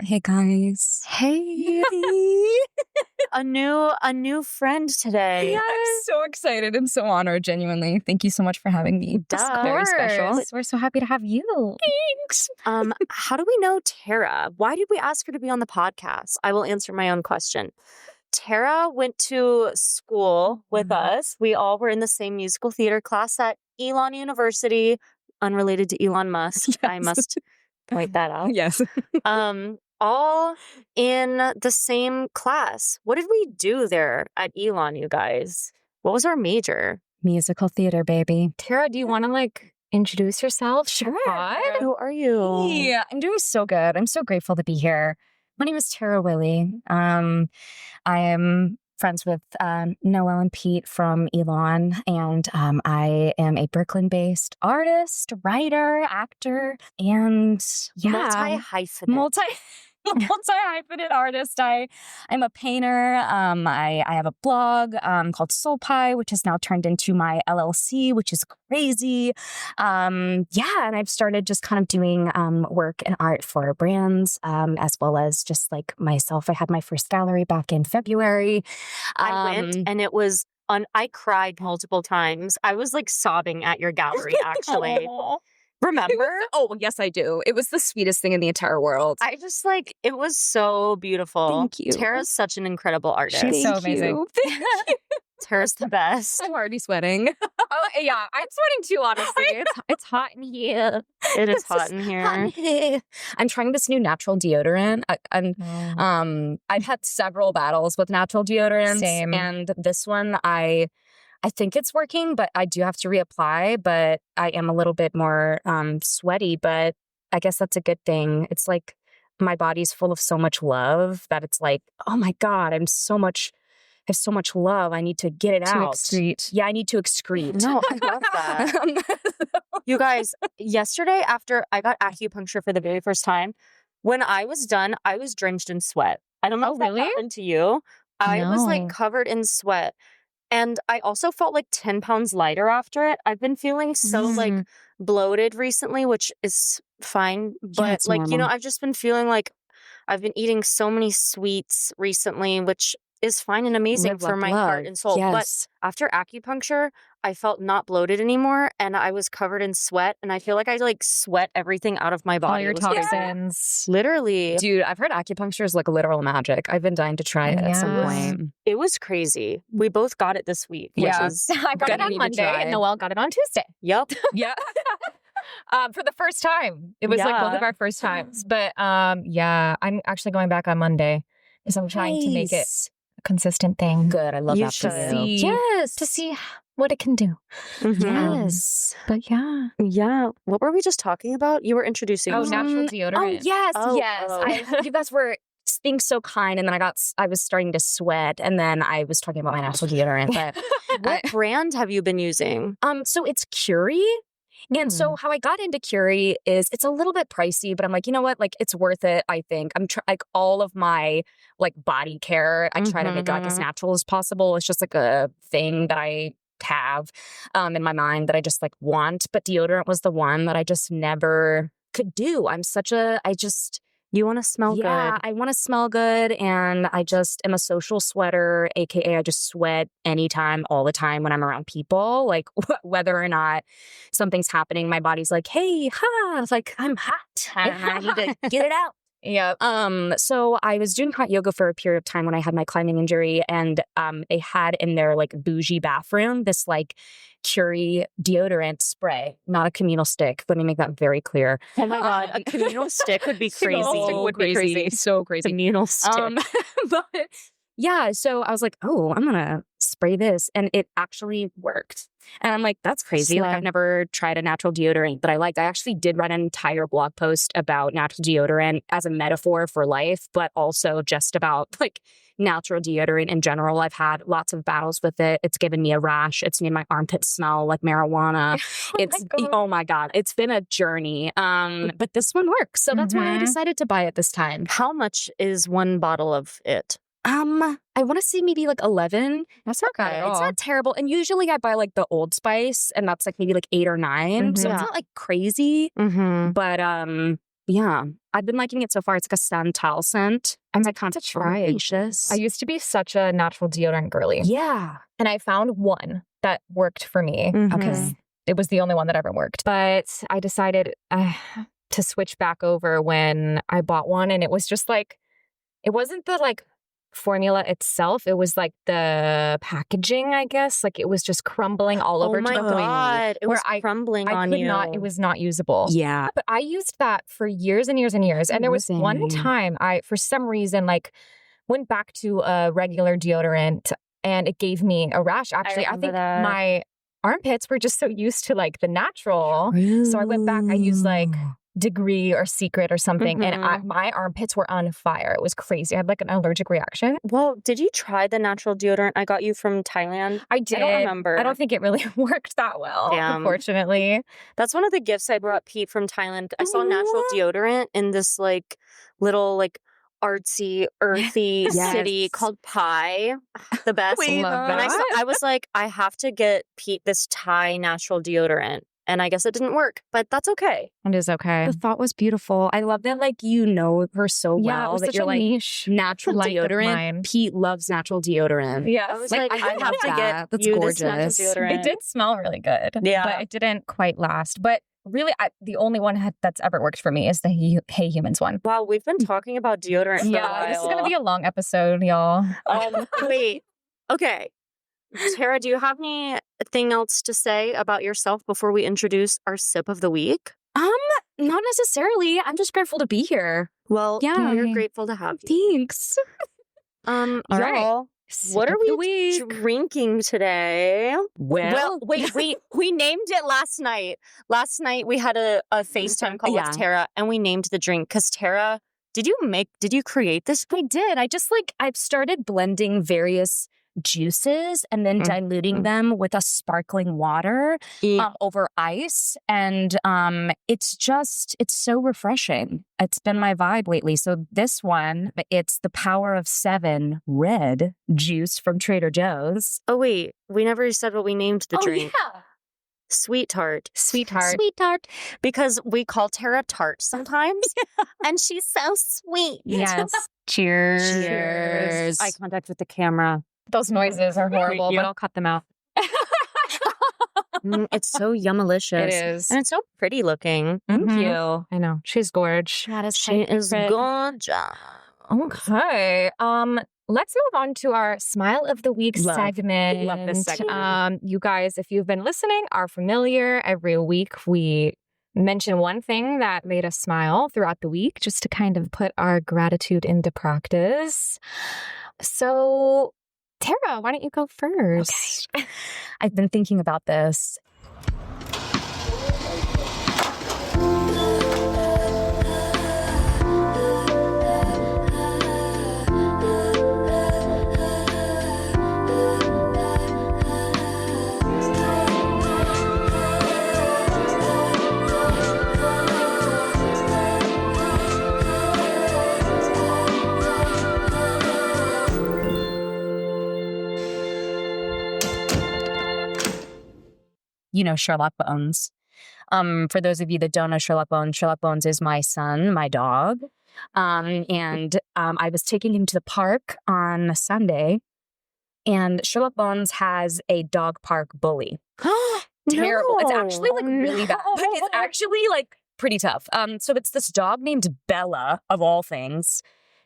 Hey guys. Hey. a new friend today. Yes. I'm so excited and so honored, genuinely. Thank you so much for having me. Duh. Very special. We're so happy to have you. Thanks. How do we know Tara? Why did we ask her to be on the podcast? I will answer my own question. Tara went to school with us. We all were in the same musical theater class at Elon University, unrelated to Elon Musk. Yes. I must point that out. Yes. All in the same class. What did we do there at Elon, you guys? What was our major? Musical theater, baby. Tara, do you want to introduce yourself? Sure. Who are you? Yeah, I'm doing so good. I'm so grateful to be here. My name is Tara Willey. I am friends with Noelle and Pete from Elon, and I am a Brooklyn-based artist, writer, actor, and multi-hyphenate artist. I'm a painter. I have a blog called Soul Pie, which has now turned into my LLC, which is crazy. And I've started just kind of doing work and art for brands, as well as just myself. I had my first gallery back in February. I went and it was I cried multiple times. I was sobbing at your gallery, actually. Remember? Oh, yes, I do. It was the sweetest thing in the entire world. I just it was so beautiful. Thank you. Tara's such an incredible artist. She's so amazing. Thank you. Tara's the best. I'm already sweating. Oh, yeah. I'm sweating too, honestly. It's hot in here. It is hot in here. I'm trying this new natural deodorant. I've had several battles with natural deodorants. Same. And this one, I think it's working, but I do have to reapply. But I am a little bit more sweaty, but I guess that's a good thing. It's my body's full of so much love that it's oh my God, I have so much love. I need to get it out. Excrete. Yeah, I need to excrete. No, I love that. You guys, yesterday after I got acupuncture for the very first time, when I was done, I was drenched in sweat. I don't know if that happened to you. I was covered in sweat. And I also felt 10 pounds lighter after it. I've been feeling so bloated recently, which is fine. But I've just been feeling I've been eating so many sweets recently, which is fine and amazing for my heart and soul. Yes. But after acupuncture, I felt not bloated anymore, and I was covered in sweat, and I feel like I sweat everything out of my body. All your toxins. Literally. Dude, I've heard acupuncture is literal magic. I've been dying to try it at some point. It was crazy. We both got it this week. Yeah. I got it on Monday, and Noelle got it on Tuesday. Yep. Yeah. For the first time. It was both of our first times. But I'm actually going back on Monday because I'm trying to make it a consistent thing. Good. I love that for you. Yes. To see what it can do. Mm-hmm. Yes. But yeah. Yeah. What were we just talking about? You were introducing natural deodorant. Oh, yes. You guys were being so kind, and then I was starting to sweat, and then I was talking about my natural deodorant. But what brand have you been using? So it's Curie. And so how I got into Curie is it's a little bit pricey, but I'm you know what? It's worth it, I think. I'm all of my body care, I try to make it as natural as possible. It's just a thing that I have in my mind that I just want. But deodorant was the one that I just never could do. You want to smell good. Yeah, I want to smell good, and I just am a social sweater, aka I just sweat anytime, all the time when I'm around people. Whether or not something's happening, my body's hey, it's I'm hot, and I need to get it out. Yeah. So I was doing hot yoga for a period of time when I had my climbing injury, and they had in their bougie bathroom this Curie deodorant spray, not a communal stick. Let me make that very clear. Oh my God, a communal stick would be crazy. Be crazy. So crazy. Communal stick. But yeah, so I was oh, I'm gonna spray this, and it actually worked. And I'm that's crazy. I've never tried a natural deodorant that I liked. I actually did write an entire blog post about natural deodorant as a metaphor for life, but also just about natural deodorant in general. I've had lots of battles with it. It's given me a rash. It's made my armpits smell like marijuana. Oh my God. It's been a journey. But this one works. So that's why I decided to buy it this time. How much is one bottle of it? I want to say maybe 11. That's not bad at all. It's not terrible. And usually I buy the Old Spice, and that's maybe 8 or 9. So it's not crazy. Mm-hmm. But Yeah. I've been liking it so far. It's like a santal scent. I'm like to try it. delicious. I used to be such a natural deodorant girly. Yeah. And I found one that worked for me because it was the only one that ever worked. But I decided to switch back over when I bought one. And it was just like, it wasn't the like formula itself. It was like the packaging, I guess. Like it was just crumbling all over. Oh my to the point God. It was where crumbling on could you. not, it was not usable. Yeah. But I used that for years and years and years. And there was one time I, for some reason, like went back to a regular deodorant and it gave me a rash. Actually, I think my armpits were just so used to like the natural. So I went back, I used like Degree or Secret or something. And my armpits were on fire. It was crazy. I had like an allergic reaction. Well, did you try the natural deodorant I got you from Thailand? I did. I don't remember. I don't think it really worked that well, unfortunately. That's one of the gifts I brought Pete from Thailand. I saw natural deodorant in this like little like artsy, earthy city called Pai. The best. Love that. I was like, I have to get Pete this Thai natural deodorant. And I guess it didn't work, but that's okay. It is okay. The thought was beautiful. I love that, like, you know her so well that you're like, niche natural deodorant. Pete loves natural deodorant. Yeah. I was like, I have to get That's you gorgeous. this natural deodorant. It did smell really good. Yeah. But it didn't quite last. But really, the only one that's ever worked for me is the Hey Humans one. Wow, we've been talking about deodorant for a while. This is going to be a long episode, y'all. Wait. Okay. Tara, do you have anything else to say about yourself before we introduce our sip of the week? Not necessarily. I'm just grateful to be here. Well, Yeah. we're grateful to have you. Thanks. Y'all, right. what are we drinking today? Well, wait. We named it last night. Last night we had a FaceTime call with Tara and we named the drink because Tara, did you create this? I did. I've started blending various juices and then diluting them with a sparkling water over ice. And it's so refreshing. It's been my vibe lately. So this one, it's the Power of 7 red juice from Trader Joe's. Oh, wait. We never said what we named the drink. Yeah. Sweet Tart. Sweet Tart. Because we call Tara Tart sometimes. And she's so sweet. Yes. Cheers. Cheers. Eye contact with the camera. Those noises are horrible, but I'll cut them out. It's so yummalicious. It is. And it's so pretty looking. Thank you. I know. She's gorgeous. She is gorgeous. Okay. Let's move on to our Smile of the Week segment. Love this segment. You guys, if you've been listening, are familiar. Every week we mention one thing that made us smile throughout the week just to kind of put our gratitude into practice. So, Tara, why don't you go first? Okay. I've been thinking about this. You know Sherlock Bones. For those of you that don't know Sherlock Bones is my son, my dog. And I was taking him to the park on Sunday, and Sherlock Bones has a dog park bully. Terrible. No. It's actually like really bad. But it's actually like pretty tough. So it's this dog named Bella, of all things.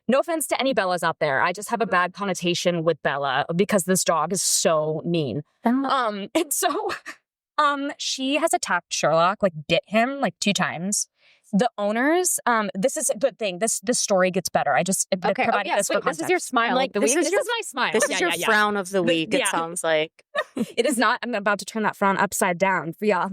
No offense to any Bellas out there. I just have a bad connotation with Bella because this dog is so mean. And so she has attacked Sherlock, like bit him like 2 times. The owners, this is a good thing. This story gets better. I just providing this for context. This is your smile of the week. This is my smile. This is your frown of the week, it sounds like. It is not. I'm about to turn that frown upside down for y'all.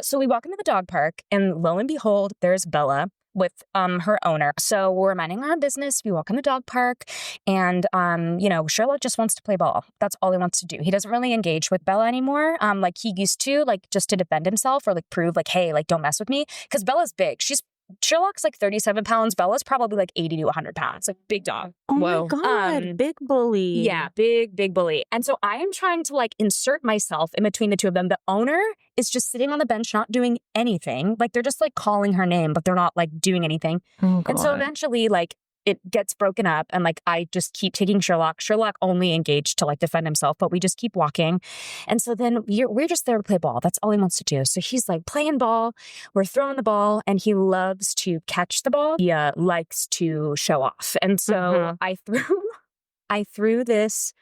So we walk into the dog park, and lo and behold, there's Bella with her owner. So we're minding our own business. We walk in the dog park, and Sherlock just wants to play ball. That's all he wants to do. He doesn't really engage with Bella anymore. Like he used to, like just to defend himself or like prove like, hey, like don't mess with me. Because Bella's big. She's Sherlock's like 37 pounds. Bella's probably like 80 to 100 pounds. Like big dog. Oh my God. Big bully. Yeah, big bully. And so I am trying to like insert myself in between the two of them. The owner is just sitting on the bench, not doing anything. Like they're just like calling her name, but they're not like doing anything. Oh, and so eventually like it gets broken up and like I just keep taking Sherlock. Sherlock only engaged to like defend himself, but we just keep walking. And so then we're just there to play ball. That's all he wants to do. So he's like playing ball. We're throwing the ball and he loves to catch the ball. He likes to show off. And so I threw this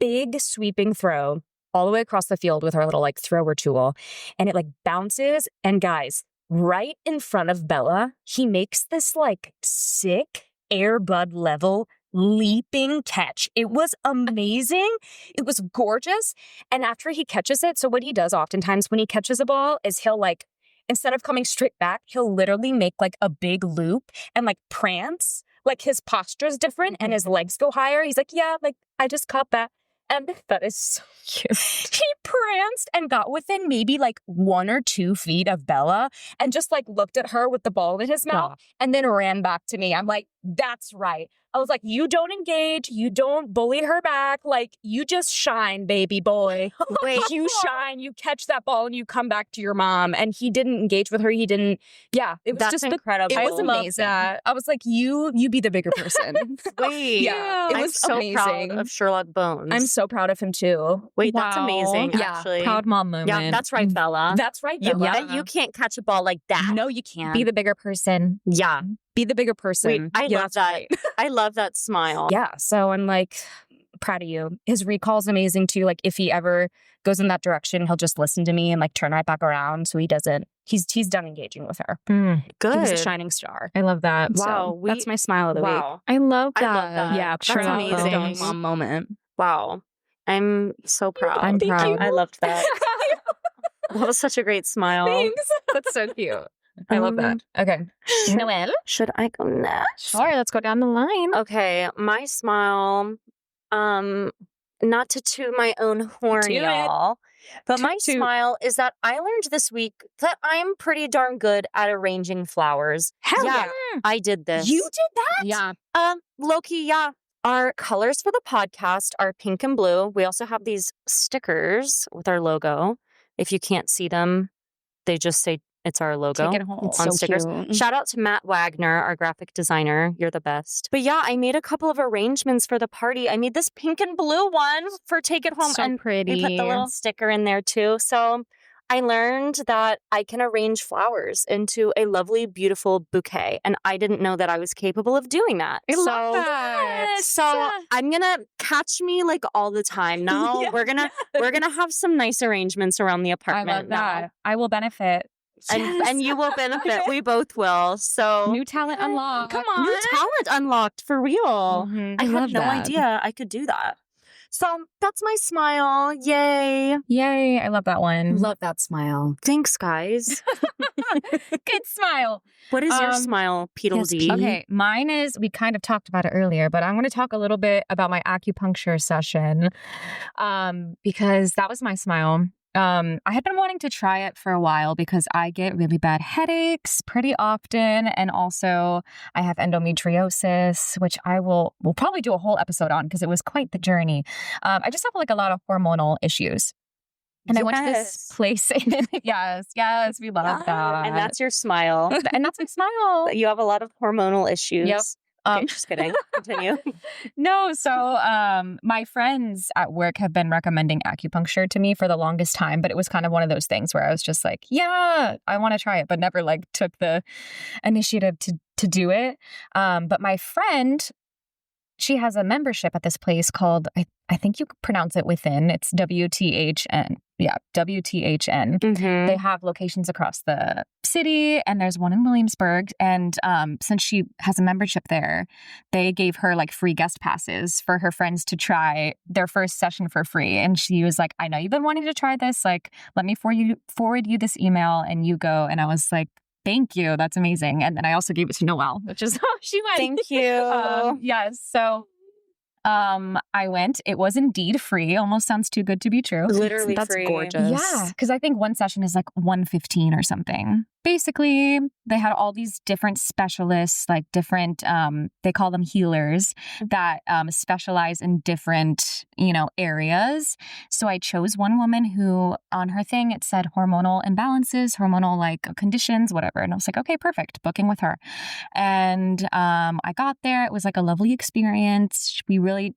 big sweeping throw all the way across the field with our little like thrower tool. And it like bounces. And guys, right in front of Bella, he makes this like sick Air Bud level leaping catch. It was amazing. It was gorgeous. And after he catches it, so what he does oftentimes when he catches a ball is he'll like, instead of coming straight back, he'll literally make like a big loop and like prance. Like his posture is different and his legs go higher. He's like, yeah, like I just caught that. And that is so cute. He pranced and got within maybe like 1 or 2 feet of Bella and just like looked at her with the ball in his mouth and then ran back to me. I'm like, that's right. I was like, you don't engage. You don't bully her back. Like, you just shine, baby boy. Wait, you shine. You catch that ball and you come back to your mom. And he didn't engage with her. He didn't. Yeah, it was just incredible. It was amazing. That. I was like, you be the bigger person. Wait, yeah, it was so amazing. Proud of Sherlock Bones. I'm so proud of him too. Wait, that's amazing. Actually, proud mom moment. Yeah, that's right, Bella. That's right, Bella. You can't catch a ball like that. No, you can't. Be the bigger person. Yeah. Be the bigger person. Wait, I love that. Right. I love that smile. Yeah. So I'm like, proud of you. His recall's amazing too. Like if he ever goes in that direction, he'll just listen to me and like turn right back around. So he doesn't. He's done engaging with her. Good. He was a shining star. I love that. Wow. So that's my smile of the week. I love that. I love that. Yeah. That's amazing. Mom moment. Wow. I'm so proud. I'm proud. I loved that. That was such a great smile. Thanks. That's so cute. I love that. Okay. Noelle? Should I go next? Sure, let's go down the line. Okay. My smile, not to toot my own horn, y'all, but my smile is that I learned this week that I'm pretty darn good at arranging flowers. Hell yeah. I did this. You did that? Yeah. Low-key, yeah. Our colors for the podcast are pink and blue. We also have these stickers with our logo. If you can't see them, they just say it's our logo on so stickers. Cute. Shout out to Matt Wagner, our graphic designer. You're the best. But yeah, I made a couple of arrangements for the party. I made this pink and blue one for Take It Home. So and pretty. we put the little sticker in there too. So I learned that I can arrange flowers into a lovely, beautiful bouquet. And I didn't know that I was capable of doing that. I love that. So I'm going to catch me like all the time now. We're going to have some nice arrangements around the apartment. I love that. Now. I will benefit. And you will benefit. We both will. So new talent unlocked. Come on. New talent unlocked for real. Mm-hmm. I had no idea I could do that. So that's my smile. Yay. Yay. I love that one. Love that smile. Thanks, guys. Good smile. What is your smile, Peedledee? Okay, mine is, we kind of talked about it earlier, but I'm going to talk a little bit about my acupuncture session because that was my smile. I had been wanting to try it for a while because I get really bad headaches pretty often. And also I have endometriosis, which we'll probably do a whole episode on because it was quite the journey. I just have like a lot of hormonal issues. And I went to this place. Yes, we love that. And that's your smile. And that's my smile. You have a lot of hormonal issues. Yep. Okay, just kidding. Continue. No, so my friends at work have been recommending acupuncture to me for the longest time, but it was kind of one of those things where I was just like, yeah, I want to try it, but never like took the initiative to do it. But my friend, she has a membership at this place called, I think you could pronounce it Within. It's WTHN. Yeah, WTHN. Mm-hmm. They have locations across the city, and there's one in Williamsburg. And since she has a membership there, they gave her like free guest passes for her friends to try their first session for free. And she was like, I know you've been wanting to try this. Like, let me forward you this email and you go. And I was like, thank you. That's amazing. And then I also gave it to Noelle, which is how she went. Thank you. Yes. So I went. It was indeed free. Almost sounds too good to be true. Literally That's free. gorgeous. Yeah, because I think one session is like $115 or something. basically they had all these different specialists, like different, they call them healers that specialize in different, areas. So I chose one woman who on her thing, it said hormonal imbalances, hormonal like conditions, whatever. And I was like, okay, perfect, booking with her. And I got there. It was like a lovely experience. We really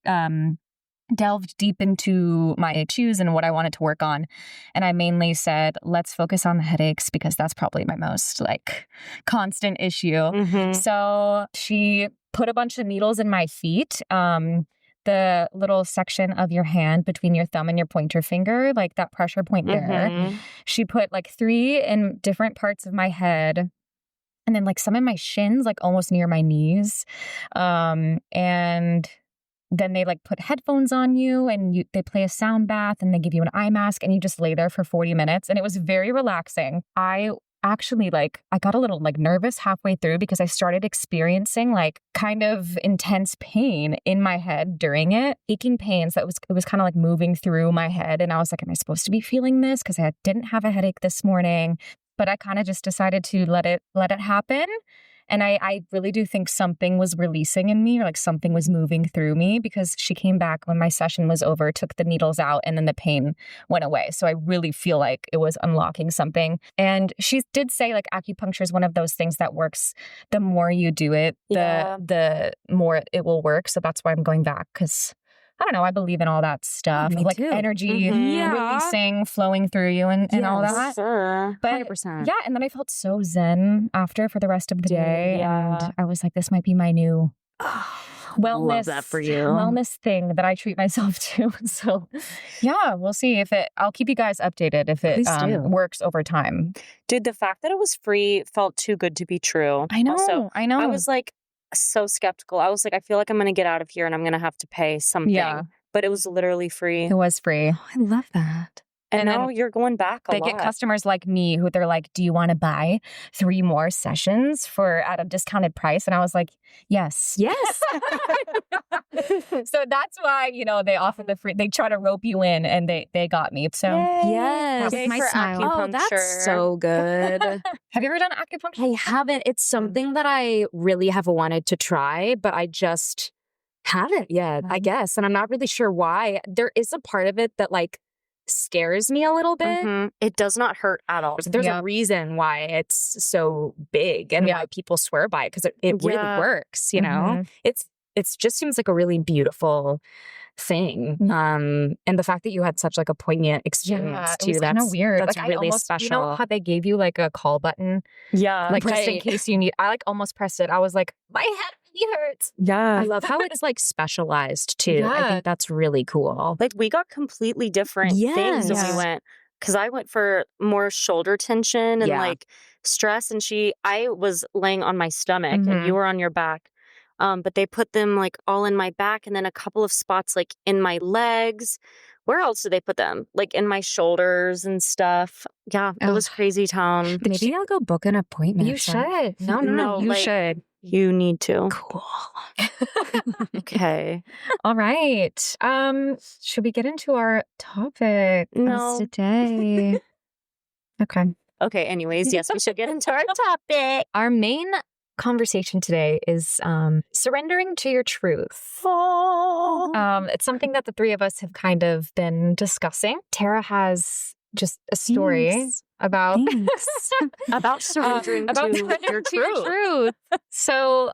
delved deep into my issues and what I wanted to work on. And I mainly said, let's focus on the headaches because that's probably my most like constant issue. Mm-hmm. So she put a bunch of needles in my feet. The little section of your hand between your thumb and your pointer finger, like that pressure point there. Mm-hmm. She put like 3 in different parts of my head. And then like some in my shins, like almost near my knees. And then they like put headphones on you and they play a sound bath and they give you an eye mask and you just lay there for 40 minutes. And it was very relaxing. I actually I got a little like nervous halfway through because I started experiencing like kind of intense pain in my head during it, aching pains that it was kind of like moving through my head. And I was like, am I supposed to be feeling this? Because I didn't have a headache this morning, but I kind of just decided to let it happen. And I really do think something was releasing in me, or like something was moving through me, because she came back when my session was over, took the needles out, and then the pain went away. So I really feel like it was unlocking something. And she did say like acupuncture is one of those things that works. The more you do it, the more it will work. So that's why I'm going back, because I don't know, I believe in all that stuff. Me like too. energy releasing, flowing through you and all that. Sure. But 100%. yeah, and then I felt so zen after for the rest of the day. Yeah. And I was like, this might be my new wellness, Love that for you. wellness thing that I treat myself to. So yeah, we'll see I'll keep you guys updated if it works over time. Dude, the fact that it was free felt too good to be true. I know. Also, I know. I was like so skeptical. I was like, I feel like I'm going to get out of here and I'm going to have to pay something. Yeah. But it was literally free. It was free. Oh, I love that. And now you're going back a lot. They get customers like me who they're like, do you want to buy 3 more sessions at a discounted price? And I was like, yes. Yes. So that's why, they offer the free, they try to rope you in, and they got me. So yes. that was my smile. Oh, that's so good. Have you ever done acupuncture? I haven't. It's something that I really have wanted to try, but I just haven't yet, I guess. And I'm not really sure why. There is a part of it that like scares me a little bit. Mm-hmm. It does not hurt at all. There's a reason why it's so big and why people swear by it, because it really works, know? It just seems like a really beautiful thing. And the fact that you had such like a poignant experience too, that's kind of weird. That's like really special. You know how they gave you like a call button? Yeah. Like just in case you need, I like almost pressed it. I was like, my head really hurts. Yeah. I love how it's like specialized too. Yeah. I think that's really cool. Like we got completely different things when we went. Because I went for more shoulder tension and like stress. And I was laying on my stomach and you were on your back. But they put them like all in my back and then a couple of spots like in my legs. Where else did they put them? Like in my shoulders and stuff. Yeah, it was crazy town. Maybe I'll go book an appointment. You should. No, you should. You need to. Cool. Okay. All right. Should we get into our topic today? Okay, anyways, yes, we should get into our topic. Our main conversation today is surrendering to your truth. It's something that the 3 of us have kind of been discussing. Tara has just a story about surrendering to your truth. So,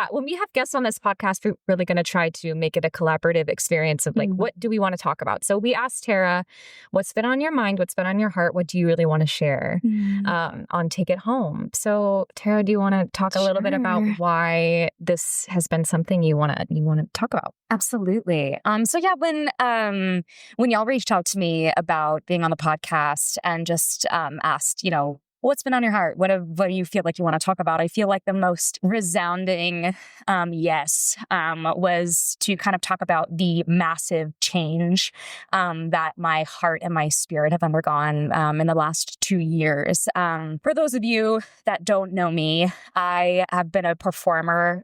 when we have guests on this podcast, we're really going to try to make it a collaborative experience of like, what do we want to talk about? So we asked Tara, what's been on your mind? What's been on your heart? What do you really want to share on Take It Home? So Tara, do you want to talk a little bit about why this has been something you want to talk about? Absolutely. So yeah, when y'all reached out to me about being on the podcast and just asked, what's been on your heart? What do you feel like you want to talk about? I feel like the most resounding yes was to kind of talk about the massive change that my heart and my spirit have undergone in the last 2 years. For those of you that don't know me, I have been a performer,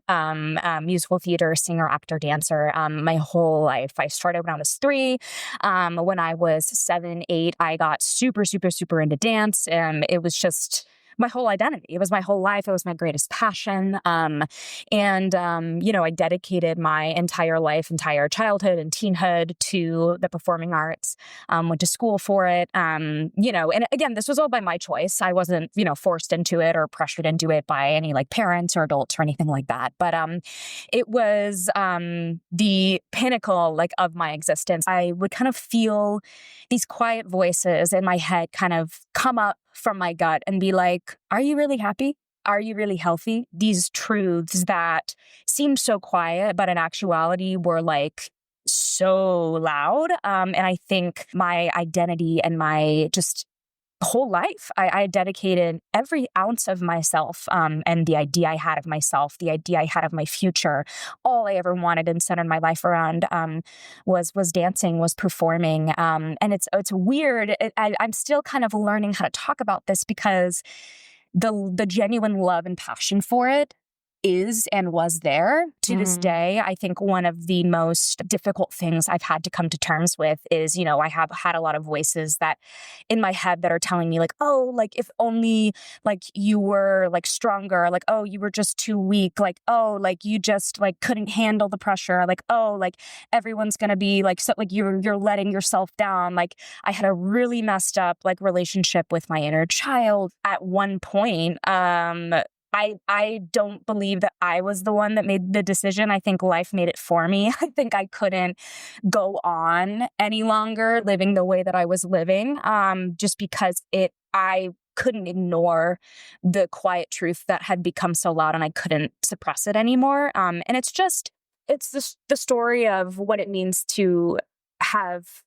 musical theater, singer, actor, dancer my whole life. I started when I was 3. When I was 7, 8, I got super, super, super into dance. It was just just my whole identity. It was my whole life. It was my greatest passion. I dedicated my entire life, entire childhood and teenhood to the performing arts, went to school for it. And again, this was all by my choice. I wasn't, forced into it or pressured into it by any like parents or adults or anything like that. But it was the pinnacle like of my existence. I would kind of feel these quiet voices in my head kind of come up from my gut and be like, are you really happy? Are you really healthy? These truths that seemed so quiet, but in actuality were like so loud. And I think my identity and my just whole life, I dedicated every ounce of myself and the idea I had of myself, the idea I had of my future. All I ever wanted and centered my life around was dancing, was performing. And it's weird. I'm still kind of learning how to talk about this because the genuine love and passion for it is and was there to this day. I think one of the most difficult things I've had to come to terms with is, I have had a lot of voices that in my head that are telling me like, oh, like if only like you were like stronger, like, oh, you were just too weak, like, oh, like you just like couldn't handle the pressure, like, oh, like everyone's going to be like, so like you're letting yourself down. Like I had a really messed up like relationship with my inner child at one point. I don't believe that I was the one that made the decision. I think life made it for me. I think I couldn't go on any longer living the way that I was living, just because I couldn't ignore the quiet truth that had become so loud and I couldn't suppress it anymore. And it's the story of what it means to have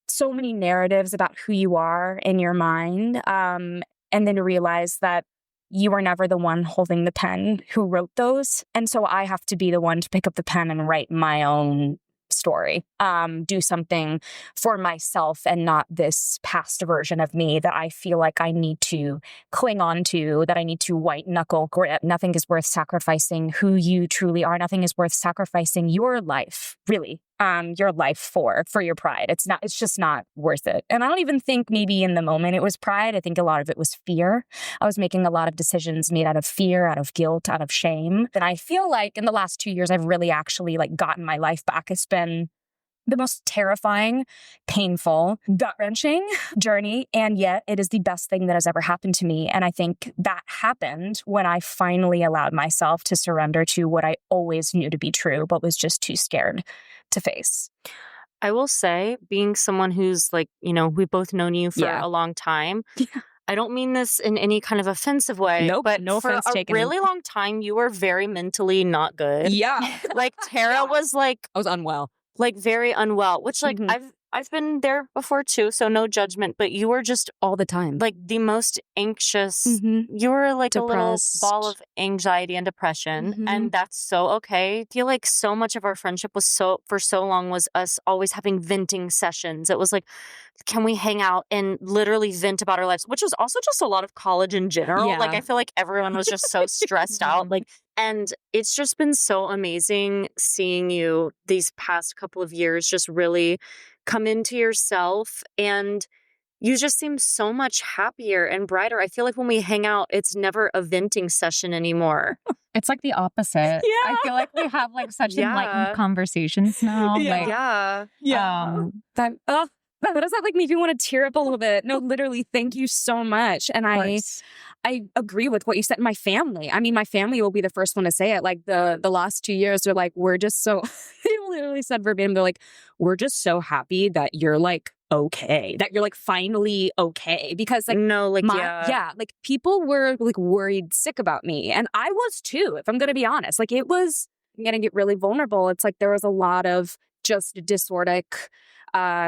so many narratives about who you are in your mind, and then realize that you were never the one holding the pen who wrote those. And so I have to be the one to pick up the pen and write my own story, do something for myself and not this past version of me that I feel like I need to cling on to, that I need to white knuckle grip. Nothing is worth sacrificing who you truly are. Nothing is worth sacrificing your life, really. Your life for your pride. It's just not worth it. And I don't even think maybe in the moment it was pride. I think a lot of it was fear. I was making a lot of decisions made out of fear, out of guilt, out of shame. And I feel like in the last 2 years, I've really actually like gotten my life back. It's been the most terrifying, painful, gut-wrenching journey. And yet it is the best thing that has ever happened to me. And I think that happened when I finally allowed myself to surrender to what I always knew to be true, but was just too scared to face. I will say, being someone who's like, we've both known you for a long time. Yeah. I don't mean this in any kind of offensive way. Nope, but no offense taken. For a really long time, you were very mentally not good. Yeah. Like Tara was like... I was unwell. Like very unwell, which like I've been there before too, so no judgment, but you were just all the time like the most anxious. You were like depressed. A little ball of anxiety and depression, and that's so okay. I feel like so much of our friendship was for so long was us always having venting sessions. It was like, can we hang out and literally vent about our lives, which was also just a lot of college in general. Yeah. Like I feel like everyone was just so stressed out. Like, and it's just been so amazing seeing you these past couple of years just really come into yourself, and you just seem so much happier and brighter. I feel like when we hang out, it's never a venting session andoor. It's like the opposite. Yeah. I feel like we have like such enlightened conversations now. Yeah. That does that like make you want to tear up a little bit? No, literally, thank you so much. And I agree with what you said. My family will be the first one to say it. Like the last 2 years, they're like, we're just so, they literally said verbatim, they're like, we're just so happy that you're like, okay, that you're like finally okay. Because like, like people were like worried sick about me. And I was too, if I'm going to be honest. Like I'm going to get really vulnerable. It's like there was a lot of just disordic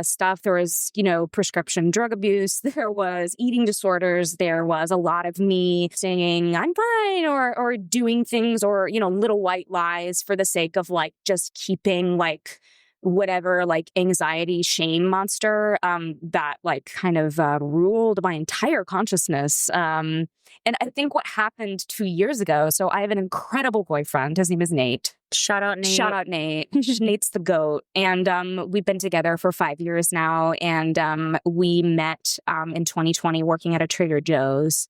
stuff. There was, prescription drug abuse. There was eating disorders. There was a lot of me saying I'm fine or doing things or, little white lies for the sake of like just keeping like whatever like anxiety, shame monster that like kind of ruled my entire consciousness. And I think what happened 2 years ago, so I have an incredible boyfriend. His name is Nate. Shout out Nate. Shout out Nate. Nate's the GOAT. And we've been together for 5 years now. And we met in 2020 working at a Trader Joe's,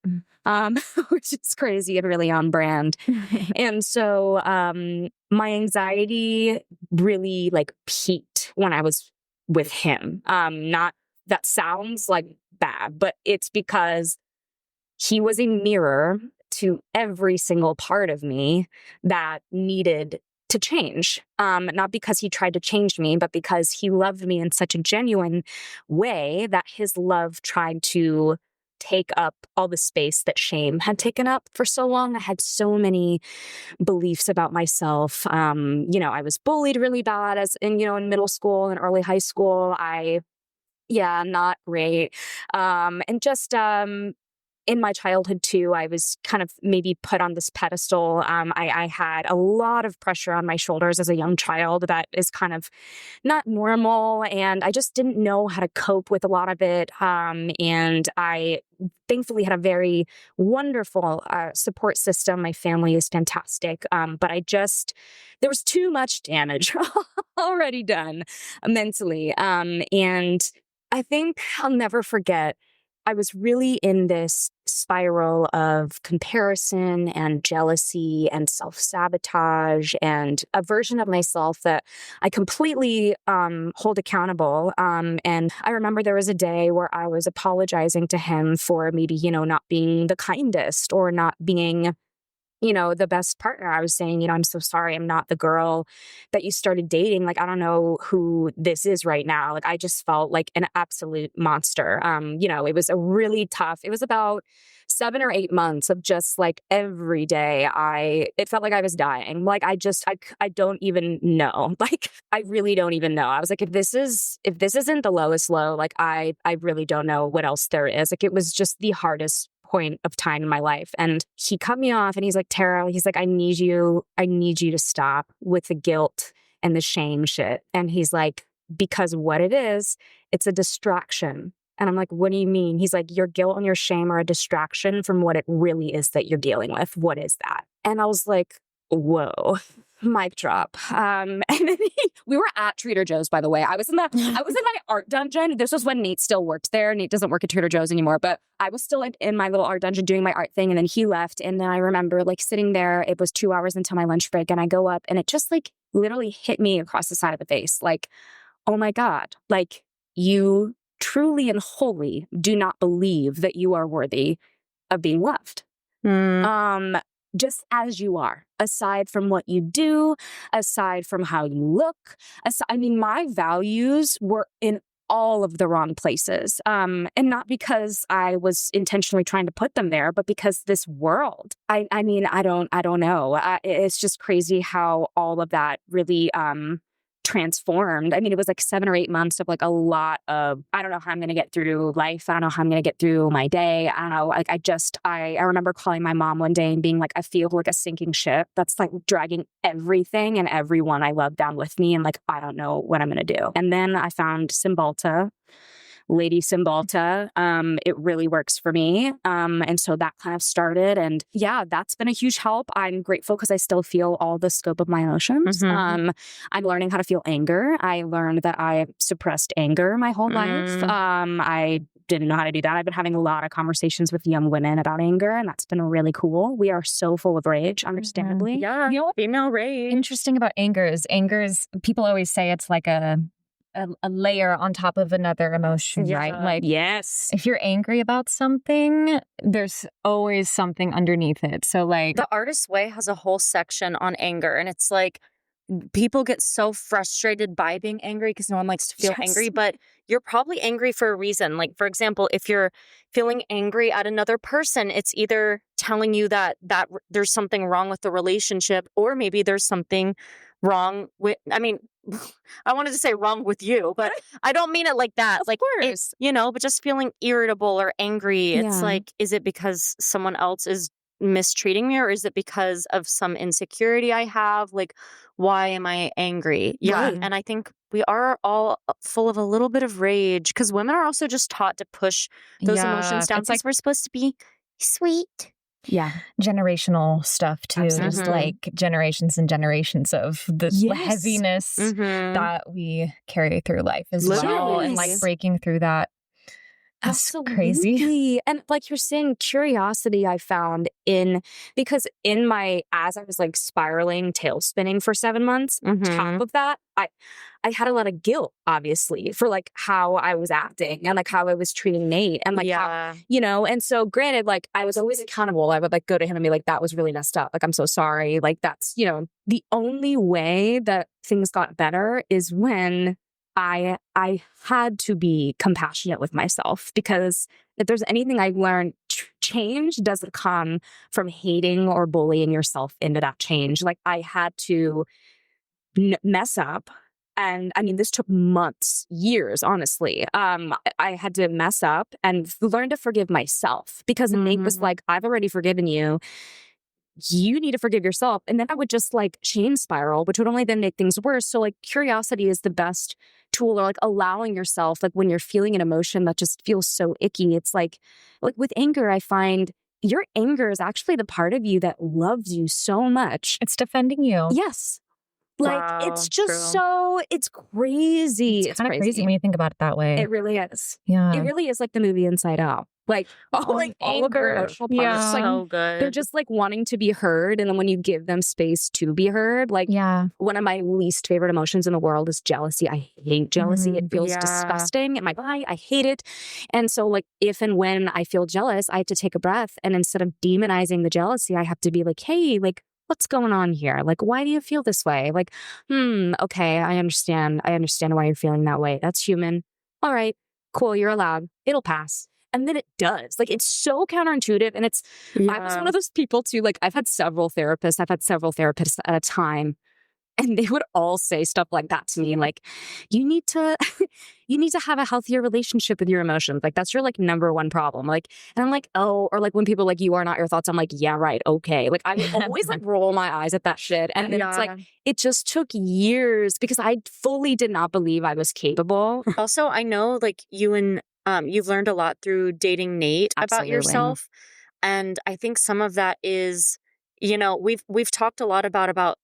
which is crazy and really on brand. And so my anxiety really like peaked when I was with him. Not that sounds like bad, but it's because he was a mirror to every single part of me that needed to change. Not because he tried to change me, but because he loved me in such a genuine way that his love tried to take up all the space that shame had taken up for so long. I had so many beliefs about myself. I was bullied really bad in middle school and early high school. Not great. And just in my childhood too, I was kind of maybe put on this pedestal. I had a lot of pressure on my shoulders as a young child that is kind of not normal. And I just didn't know how to cope with a lot of it. And I thankfully had a very wonderful support system. My family is fantastic. But there was too much damage already done mentally. And I think I'll never forget, I was really in this spiral of comparison and jealousy and self-sabotage and a version of myself that I completely hold accountable. And I remember there was a day where I was apologizing to him for maybe, not being the kindest or not being the best partner. I was saying, I'm so sorry. I'm not the girl that you started dating. Like, I don't know who this is right now. Like, I just felt like an absolute monster. It was it was about 7 or 8 months of just like every day it felt like I was dying. Like, I don't even know. Like, I really don't even know. I was like, if this isn't the lowest low, like I really don't know what else there is. Like, it was just the hardest point of time in my life. And he cut me off and he's like, Tara, he's like, I need you to stop with the guilt and the shame shit. And he's like, because what it is, it's a distraction. And I'm like, what do you mean? He's like, your guilt and your shame are a distraction from what it really is that you're dealing with. What is that? And I was like, whoa. Mic drop. And then we were at Trader Joe's, by the way. I was in my art dungeon. This was when Nate still worked there. Nate doesn't work at Trader Joe's anymore, but I was still in my little art dungeon doing my art thing. And then he left. And then I remember like sitting there, it was 2 hours until my lunch break. And I go up and it just like literally hit me across the side of the face. Like, oh my God, like you truly and wholly do not believe that you are worthy of being loved. Just as you are, aside from what you do, aside from how you look. My values were in all of the wrong places. And not because I was intentionally trying to put them there, but because this world, I don't know. It's just crazy how all of that really transformed. It was like 7 or 8 months of like a lot of, I don't know how I'm going to get through life. I don't know how I'm going to get through my day. I don't know. Like I remember calling my mom one day and being like, I feel like a sinking ship that's like dragging everything and everyone I love down with me. And like, I don't know what I'm going to do. And then I found Cymbalta. Lady Cymbalta. It really works for me. And so that kind of started. And yeah, that's been a huge help. I'm grateful because I still feel all the scope of my emotions. I'm learning how to feel anger. I learned that I suppressed anger my whole life. I didn't know how to do that. I've been having a lot of conversations with young women about anger, and that's been really cool. We are so full of rage, understandably. Yeah, female rage. Interesting about anger is people always say it's like a layer on top of another emotion, right? Like, yes, if you're angry about something, there's always something underneath it. So like The Artist's Way has a whole section on anger, and it's like people get so frustrated by being angry because no one likes to feel angry, but you're probably angry for a reason. Like, for example, if you're feeling angry at another person, it's either telling you that there's something wrong with the relationship, or maybe there's something wrong with, I wanted to say wrong with you, but I don't mean it like that. Of course. But just feeling irritable or angry. It's like, is it because someone else is mistreating me, or is it because of some insecurity I have? Like, why am I angry? Yeah. Right. And I think we are all full of a little bit of rage because women are also just taught to push those emotions down. It's like we're supposed to be sweet generational stuff too. Absolutely. Just like generations and generations of the heaviness that we carry through life as well. And like breaking through that. That's crazy. And like you're saying, curiosity I found because as I was like spiraling, tail spinning for 7 months, on top of that, I had a lot of guilt, obviously, for like how I was acting and like how I was treating Nate and like how, and so granted, like I was always accountable. I would like go to him and be like, that was really messed up. Like, I'm so sorry. Like that's, the only way that things got better is when I had to be compassionate with myself, because if there's anything I learned, change doesn't come from hating or bullying yourself into that change. Like I had to mess up. And I mean, this took months, years, honestly. I had to mess up and learn to forgive myself, because Nate was like, I've already forgiven you. You need to forgive yourself. And then I would just like shame spiral, which would only then make things worse. So like curiosity is the best tool, or like allowing yourself, like when you're feeling an emotion that just feels so icky. It's like with anger, I find your anger is actually the part of you that loves you so much. It's defending you. Yes. Like it's just it's crazy. It's kind of crazy when you think about it that way. It really is. Yeah. It really is like the movie Inside Out. Like, all of their emotional parts. Like, so good. They're just like wanting to be heard. And then when you give them space to be heard, like one of my least favorite emotions in the world is jealousy. I hate jealousy. It feels disgusting in my body. I hate it. And so like if and when I feel jealous, I have to take a breath. And instead of demonizing the jealousy, I have to be like, hey, like, what's going on here? Like, why do you feel this way? Like, okay, I understand. I understand why you're feeling that way. That's human. All right, cool. You're allowed. It'll pass. And then it does. Like, it's so counterintuitive. And I was one of those people too. Like, I've had several therapists at a time. And they would all say stuff like that to me. Like, you need to have a healthier relationship with your emotions. Like, that's your like number one problem. Like, and I'm like, oh, or like when people are like, you are not your thoughts. I'm like, yeah, right. Okay. Like I would always like roll my eyes at that shit. And then it's like, it just took years because I fully did not believe I was capable. Also, I know like you and you've learned a lot through dating Nate about yourself. And I think some of that is, we've talked a lot about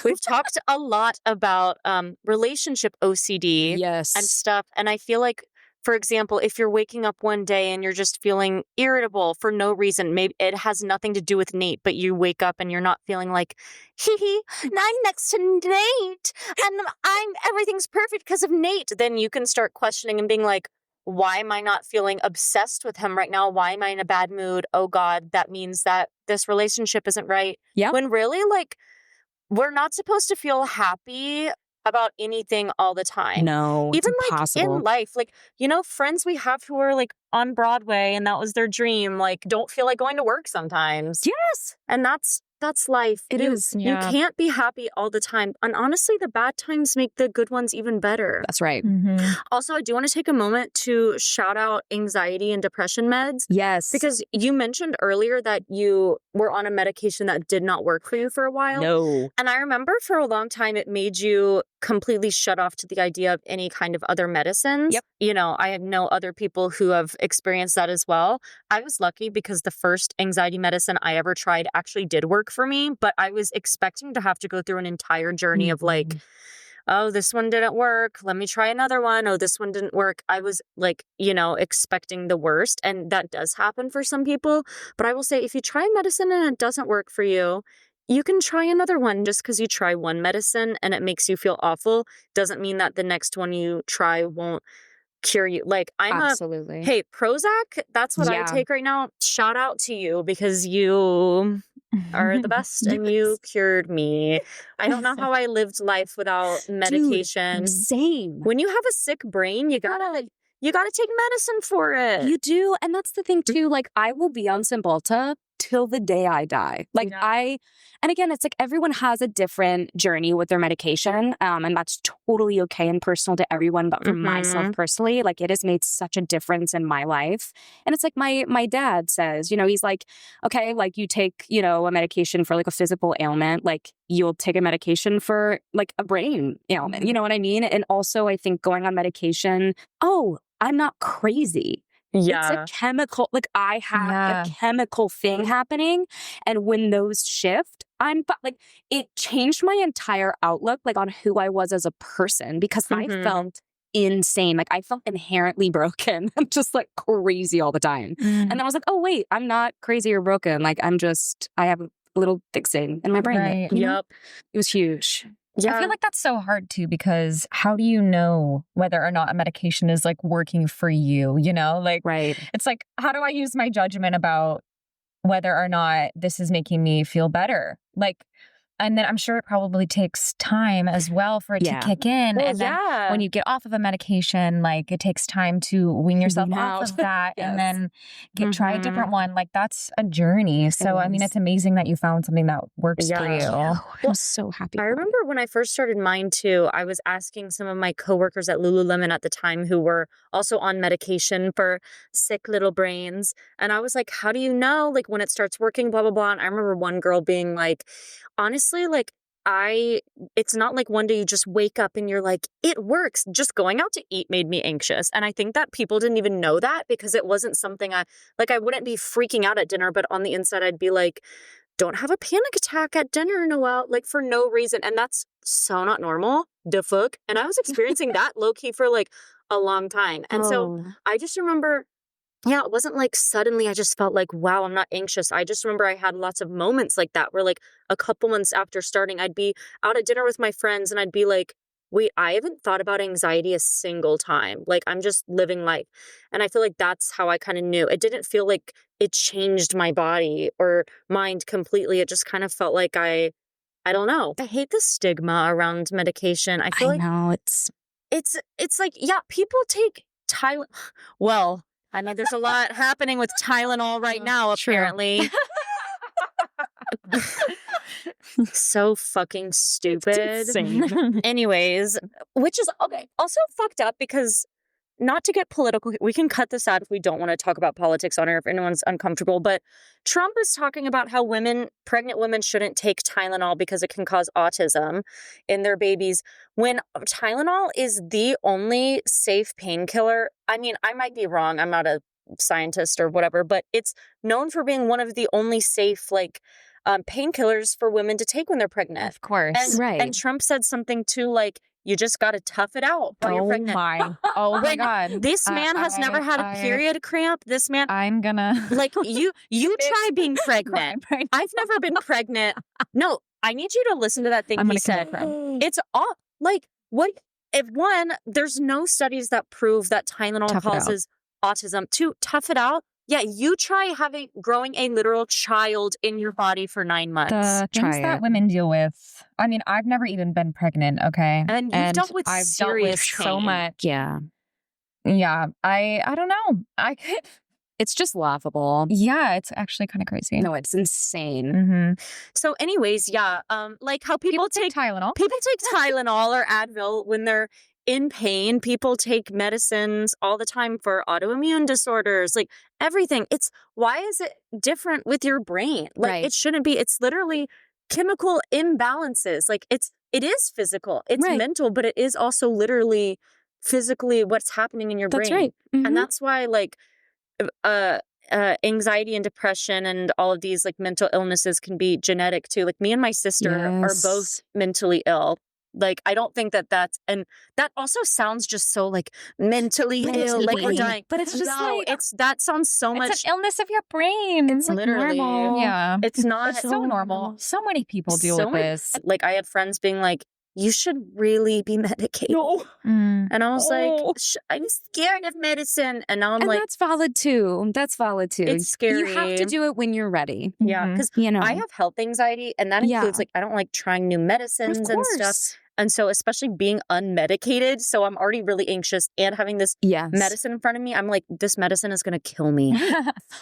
we've talked a lot about relationship OCD and stuff. And I feel like, for example, if you're waking up one day and you're just feeling irritable for no reason, maybe it has nothing to do with Nate, but you wake up and you're not feeling like, I'm next to Nate and everything's perfect because of Nate. Then you can start questioning and being like, why am I not feeling obsessed with him right now? Why am I in a bad mood? Oh God, that means that this relationship isn't right. Yeah. When really, like, we're not supposed to feel happy about anything all the time. No, even it's impossible. Like in life, like, friends we have who are like on Broadway and that was their dream, like don't feel like going to work sometimes. Yes. And that's life. It is. You can't be happy all the time. And honestly, the bad times make the good ones even better. That's right. Mm-hmm. Also, I do want to take a moment to shout out anxiety and depression meds. Yes. Because you mentioned earlier that you were on a medication that did not work for you for a while. No. And I remember for a long time, it made you completely shut off to the idea of any kind of other medicines. Yep. I know other people who have experienced that as well. I was lucky because the first anxiety medicine I ever tried actually did work for me, but I was expecting to have to go through an entire journey of like, oh, this one didn't work. Let me try another one. Oh, this one didn't work. I was like, expecting the worst. And that does happen for some people. But I will say, if you try medicine and it doesn't work for you, you can try another one. Just because you try one medicine and it makes you feel awful doesn't mean that the next one you try won't cure you. Like Absolutely. Hey, Prozac, that's what I take right now. Shout out to you because you are the best and you cured me. I don't know how I lived life without medication. Dude, same. When you have a sick brain, you gotta take medicine for it. You do. And that's the thing too. Like I will be on Cymbalta till the day I die. Like and again, it's like everyone has a different journey with their medication. And that's totally okay and personal to everyone. But for myself personally, like it has made such a difference in my life. And it's like my dad says, he's like, okay, like you take, a medication for like a physical ailment, like you'll take a medication for like a brain ailment. You know what I mean? And also I think going on medication, I'm not crazy. Yeah. It's a chemical, like I have a chemical thing happening. And when those shift, it changed my entire outlook, like on who I was as a person, because I felt insane. Like I felt inherently broken. I'm just like crazy all the time. And then I was like, oh wait, I'm not crazy or broken. Like I have a little fixing in my brain. Right. Yep. It was huge. Yeah. I feel like that's so hard too, because how do you know whether or not a medication is like working for you, you know? Like, right. It's like, how do I use my judgment about whether or not this is making me feel better? Like, and then I'm sure it probably takes time as well for it to kick in. Well, and then when you get off of a medication, like it takes time to wean yourself off of that and then try a different one. Like that's a journey. So, I mean, it's amazing that you found something that works for you. I'm so happy. I remember when I first started mine too, I was asking some of my coworkers at Lululemon at the time who were also on medication for sick little brains. And I was like, how do you know, like when it starts working, blah, blah, blah. And I remember one girl being like, honestly, like it's not like one day you just wake up and you're like, it works. Just going out to eat made me anxious. And I think that people didn't even know that because it wasn't something I wouldn't be freaking out at dinner, but on the inside, I'd be like, don't have a panic attack at dinner, Noelle, like for no reason. And that's so not normal. The fuck. And I was experiencing that low key for like a long time. And so I just remember, it wasn't like suddenly I just felt like, wow, I'm not anxious. I just remember I had lots of moments like that where like a couple months after starting, I'd be out at dinner with my friends and I'd be like, wait, I haven't thought about anxiety a single time. Like I'm just living life. And I feel like that's how I kind of knew. It didn't feel like it changed my body or mind completely. It just kind of felt like I don't know. I hate the stigma around medication. I feel it's like, people take Tylenol. Well, I know there's a lot happening with Tylenol right now, apparently. So fucking stupid. Anyways, which is okay. Also fucked up because not to get political, we can cut this out if we don't want to talk about politics on air if anyone's uncomfortable, but Trump is talking about how pregnant women shouldn't take Tylenol because it can cause autism in their babies, when Tylenol is the only safe painkiller. I mean, I might be wrong. I'm not a scientist or whatever, but it's known for being one of the only safe, painkillers for women to take when they're pregnant. Of course. And Trump said something too, like, you just got to tough it out while you're pregnant. Oh my God. This man has never had a period cramp. This man. I'm gonna. Like, you try being pregnant. I've never been pregnant. No, I need you to listen to that thing he said. It's all, like, what, if one, there's no studies that prove that Tylenol causes autism. To tough it out. Yeah, you try growing a literal child in your body for 9 months. The things that women deal with. I mean, I've never even been pregnant, okay? And you've dealt with serious pain. So much. Yeah. Yeah. I don't know. It's just laughable. Yeah, it's actually kind of crazy. No, it's insane. Mm-hmm. So anyways, like how people take Tylenol. People take Tylenol or Advil when they're in pain. People take medicines all the time for autoimmune disorders, like everything. Why is it different with your brain? Like it shouldn't be. It's literally chemical imbalances. Like it is physical. It's mental, but it is also literally physically what's happening in your brain. That's right. Mm-hmm. And that's why anxiety and depression and all of these like mental illnesses can be genetic too. Like me and my sister are both mentally ill. Like, I don't think that's, and that also sounds just so like mentally ill, like we're dying. But it's just that sounds so much. It's an illness of your brain. It's like literally normal. Yeah. It's not. It's so normal. So many people deal with this. Like, I had friends being like, you should really be medicated. No. And I was like, I'm scared of medicine. And now I'm like, that's valid too. It's scary. You have to do it when you're ready. Yeah. Because I have health anxiety, and that includes like, I don't like trying new medicines and stuff. And so especially being unmedicated, so I'm already really anxious and having this medicine in front of me, I'm like, this medicine is going to kill me.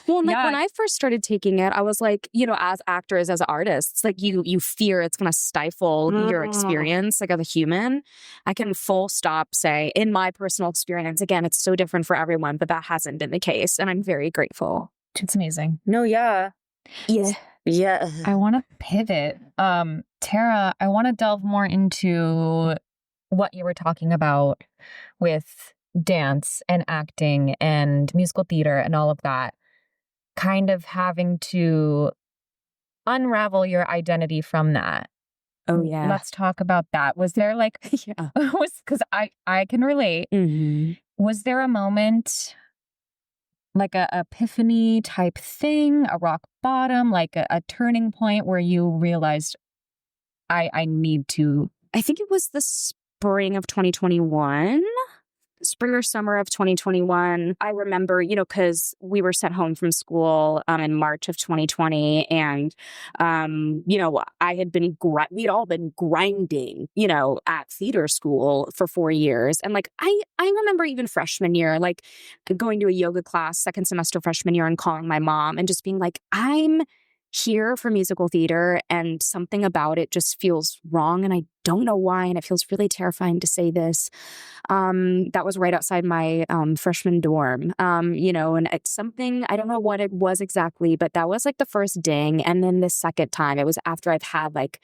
Well, like when I first started taking it, I was like, as actors, as artists, like you fear it's going to stifle your experience, like as a human. I can full stop say, in my personal experience, again, it's so different for everyone, but that hasn't been the case. And I'm very grateful. It's amazing. No, yeah. Yeah. I want to pivot. Tara, I want to delve more into what you were talking about with dance and acting and musical theater and all of that, kind of having to unravel your identity from that. Oh, yeah. Let's talk about that. Was there like, because I can relate. Mm-hmm. Was there a moment, like a epiphany type thing, a rock bottom, like a turning point where you realized I need to? I think it was the spring of 2021. Spring or summer of 2021. I remember, because we were sent home from school in March of 2020. And, I had been, we'd all been grinding, at theater school for 4 years. And like, I remember even freshman year, like going to a yoga class, second semester freshman year, and calling my mom and just being like, I'm here for musical theater and something about it just feels wrong. And I don't know why. And it feels really terrifying to say this. That was right outside my freshman dorm, and it's something, I don't know what it was exactly, but that was like the first ding. And then the second time, it was after I've had like,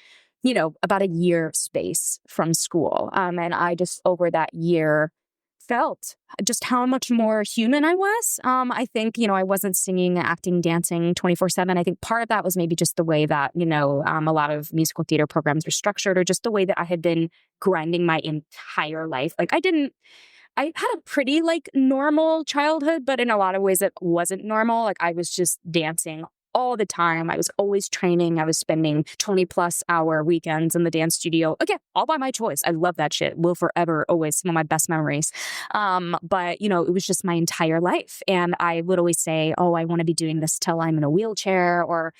about a year of space from school. And I just, over that year, felt just how much more human I was. I think, I wasn't singing, acting, dancing 24/7. I think part of that was maybe just the way that, a lot of musical theater programs are structured, or just the way that I had been grinding my entire life. Like I had a pretty like normal childhood, but in a lot of ways it wasn't normal. Like I was just dancing all the time. I was always training. I was spending 20+ hour weekends in the dance studio. Again, all by my choice. I love that shit. Will forever, always some of my best memories. But it was just my entire life. And I would always say, oh, I want to be doing this till I'm in a wheelchair, or,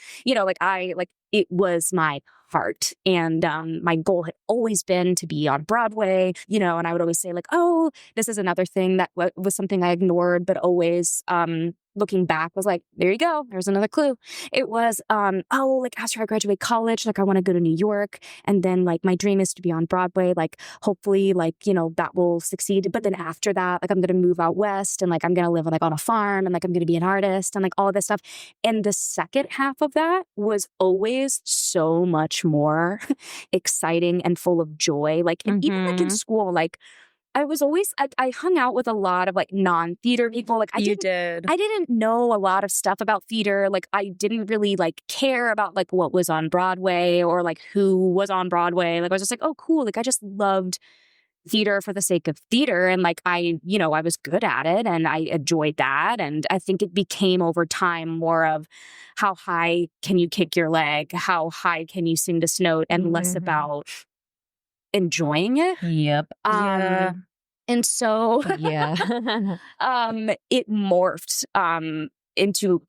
it was my heart. And my goal had always been to be on Broadway, and I would always say like, oh, this is another thing that was something I ignored, but always looking back was like, there you go. There's another clue. It was, after I graduate college, like I want to go to New York. And then like my dream is to be on Broadway. Like hopefully that will succeed. But then after that, like I'm going to move out West and like I'm going to live like on a farm and like I'm going to be an artist and like all this stuff. And the second half of that was always so much more exciting and full of joy. Like even like in school, like I was always, I hung out with a lot of like non-theater people. Like I didn't know a lot of stuff about theater. Like I didn't really like care about like what was on Broadway or like who was on Broadway. Like I was just like, oh, cool. Like I just loved theater for the sake of theater. And like I was good at it and I enjoyed that. And I think it became over time more of how high can you kick your leg? How high can you sing this note? And less about enjoying it. Yep. Yeah. And so it morphed into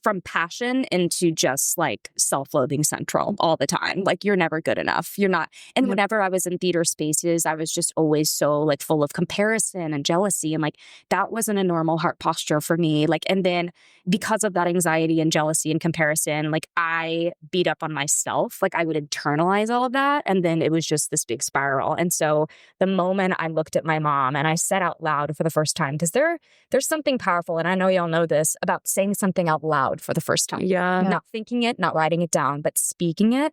from passion into just like self-loathing central all the time. Like you're never good enough. You're not. And whenever I was in theater spaces, I was just always so like full of comparison and jealousy. And like that wasn't a normal heart posture for me. Like, and then because of that anxiety and jealousy and comparison, like I beat up on myself. Like I would internalize all of that. And then it was just this big spiral. And so the moment I looked at my mom and I said out loud for the first time, because there's something powerful, and I know y'all know this, about saying something out loud for the first time. Yeah. Not thinking it, not writing it down, but speaking it.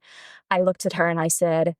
I looked at her and I said,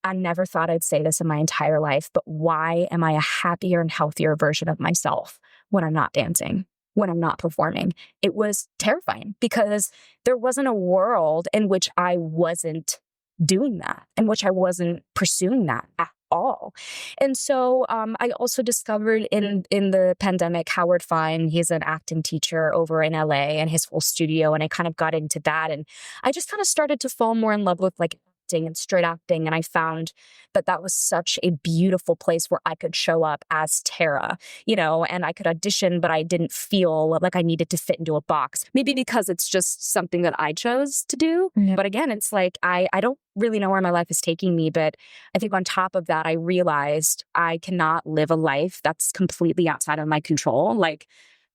I never thought I'd say this in my entire life, but why am I a happier and healthier version of myself when I'm not dancing, when I'm not performing? It was terrifying because there wasn't a world in which I wasn't doing that, in which I wasn't pursuing that at all. And so I also discovered in the pandemic, Howard Fine, he's an acting teacher over in LA and his full studio. And I kind of got into that. And I just kind of started to fall more in love with like acting and straight acting. And I found that was such a beautiful place where I could show up as Tara, and I could audition, but I didn't feel like I needed to fit into a box. Maybe because it's just something that I chose to do. Yeah. But again, it's like, I don't really know where my life is taking me. But I think on top of that, I realized I cannot live a life that's completely outside of my control. Like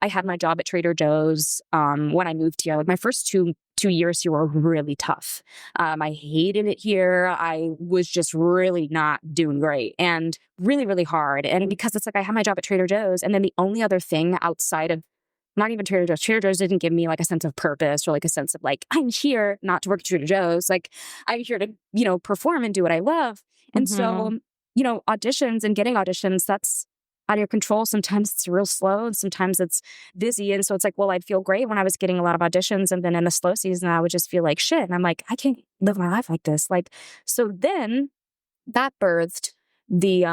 I had my job at Trader Joe's when I moved here. Like my first two years here were really tough. I hated it here. I was just really not doing great and really, really hard. And because it's like I had my job at Trader Joe's, and then the only other thing outside of not even Trader Joe's didn't give me like a sense of purpose or like a sense of like, I'm here not to work at Trader Joe's. Like I'm here to, perform and do what I love. And so, auditions and getting auditions, out of your control. Sometimes it's real slow and sometimes it's busy. And so it's like, well, I'd feel great when I was getting a lot of auditions. And then in the slow season, I would just feel like shit. And I'm like, I can't live my life like this. Like, so then that birthed the,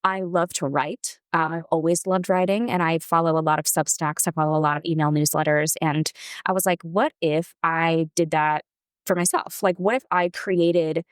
I love to write. I've always loved writing, and I follow a lot of Substacks. I follow a lot of email newsletters. And I was like, what if I did that for myself? Like, what if I created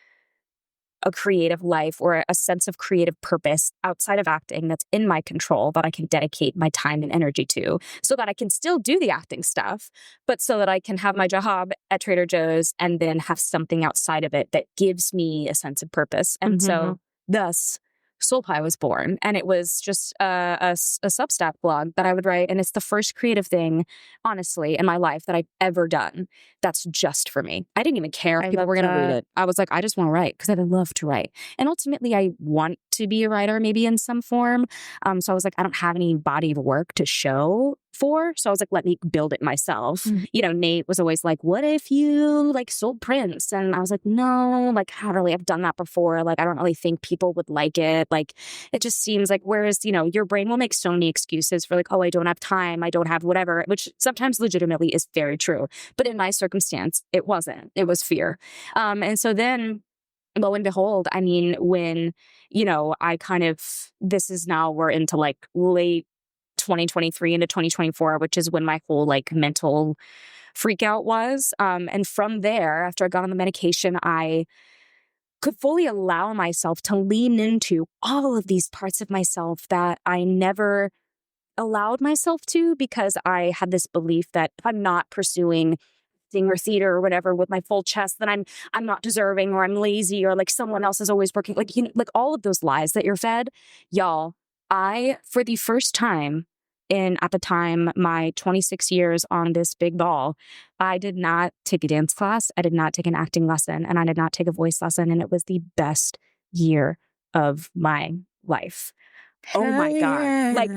a creative life or a sense of creative purpose outside of acting that's in my control that I can dedicate my time and energy to, so that I can still do the acting stuff, but so that I can have my job at Trader Joe's and then have something outside of it that gives me a sense of purpose. And so thus Soul Pie was born. And it was just a Substack blog that I would write. And it's the first creative thing, honestly, in my life that I've ever done that's just for me. I didn't even care if people were going to read it. I was like, I just want to write because I love to write. And ultimately, I want to be a writer, maybe in some form. So I was like, I don't have any body of work to show for. So I was like, let me build it myself. You know, Nate was always like, what if you like sold prints? And I was like, no, like, I don't really have done that before. Like, I don't really think people would like it. Like, it just seems like, whereas, you know, your brain will make so many excuses for like, oh, I don't have time. I don't have whatever, which sometimes legitimately is very true. But in my circumstance, it wasn't. It was fear. And so then, lo and behold, I mean, when, you know, I kind of, this is now we're into like late 2023 into 2024, which is when my whole like mental freak out was. And from there, after I got on the medication, I could fully allow myself to lean into all of these parts of myself that I never allowed myself to, because I had this belief that if I'm not pursuing or theater or whatever with my full chest, then I'm not deserving, or I'm lazy, or like someone else is always working. Like, you know, like all of those lies that you're fed. Y'all, I, for the first time in, at the time, my 26 years on this big ball, I did not take a dance class. I did not take an acting lesson, and I did not take a voice lesson. And it was the best year of my life. Oh my God. Yeah. Like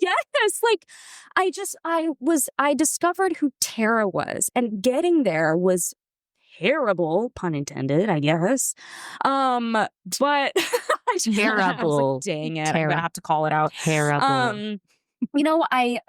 yes, like I discovered who Tara was, and getting there was terrible, pun intended, I guess. But Terrible. I was like, dang it, I'm gonna have to call it out. Terrible. You know, I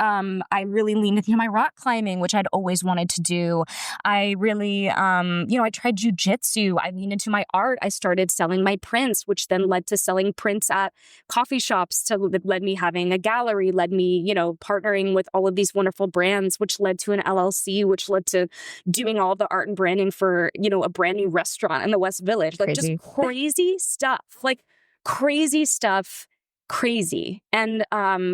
really leaned into my rock climbing, which I'd always wanted to do. I really, you know, I tried jujitsu. I leaned into my art. I started selling my prints, which then led to selling prints at coffee shops, that led me having a gallery, led me, you know, partnering with all of these wonderful brands, which led to an LLC, which led to doing all the art and branding for, you know, a brand new restaurant in the West Village. Like just crazy stuff, like crazy stuff. Crazy. And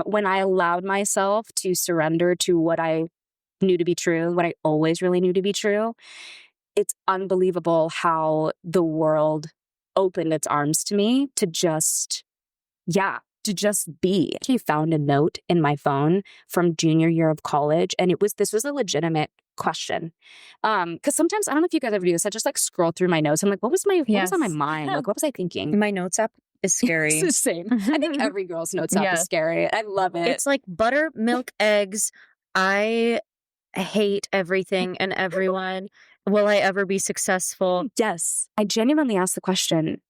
when I allowed myself to surrender to what I knew to be true, what I always really knew to be true, it's unbelievable how the world opened its arms to me to just be. I found a note in my phone from junior year of college, and this was a legitimate question. Because sometimes, I don't know if you guys ever do this, I just like scroll through my notes. I'm like, what was on my mind? Like, what was I thinking? My notes app is scary. It's the same. I think every girl's notes app is scary. I love it. It's like butter, milk, eggs. I hate everything and everyone. Will I ever be successful? Yes. I genuinely asked the question,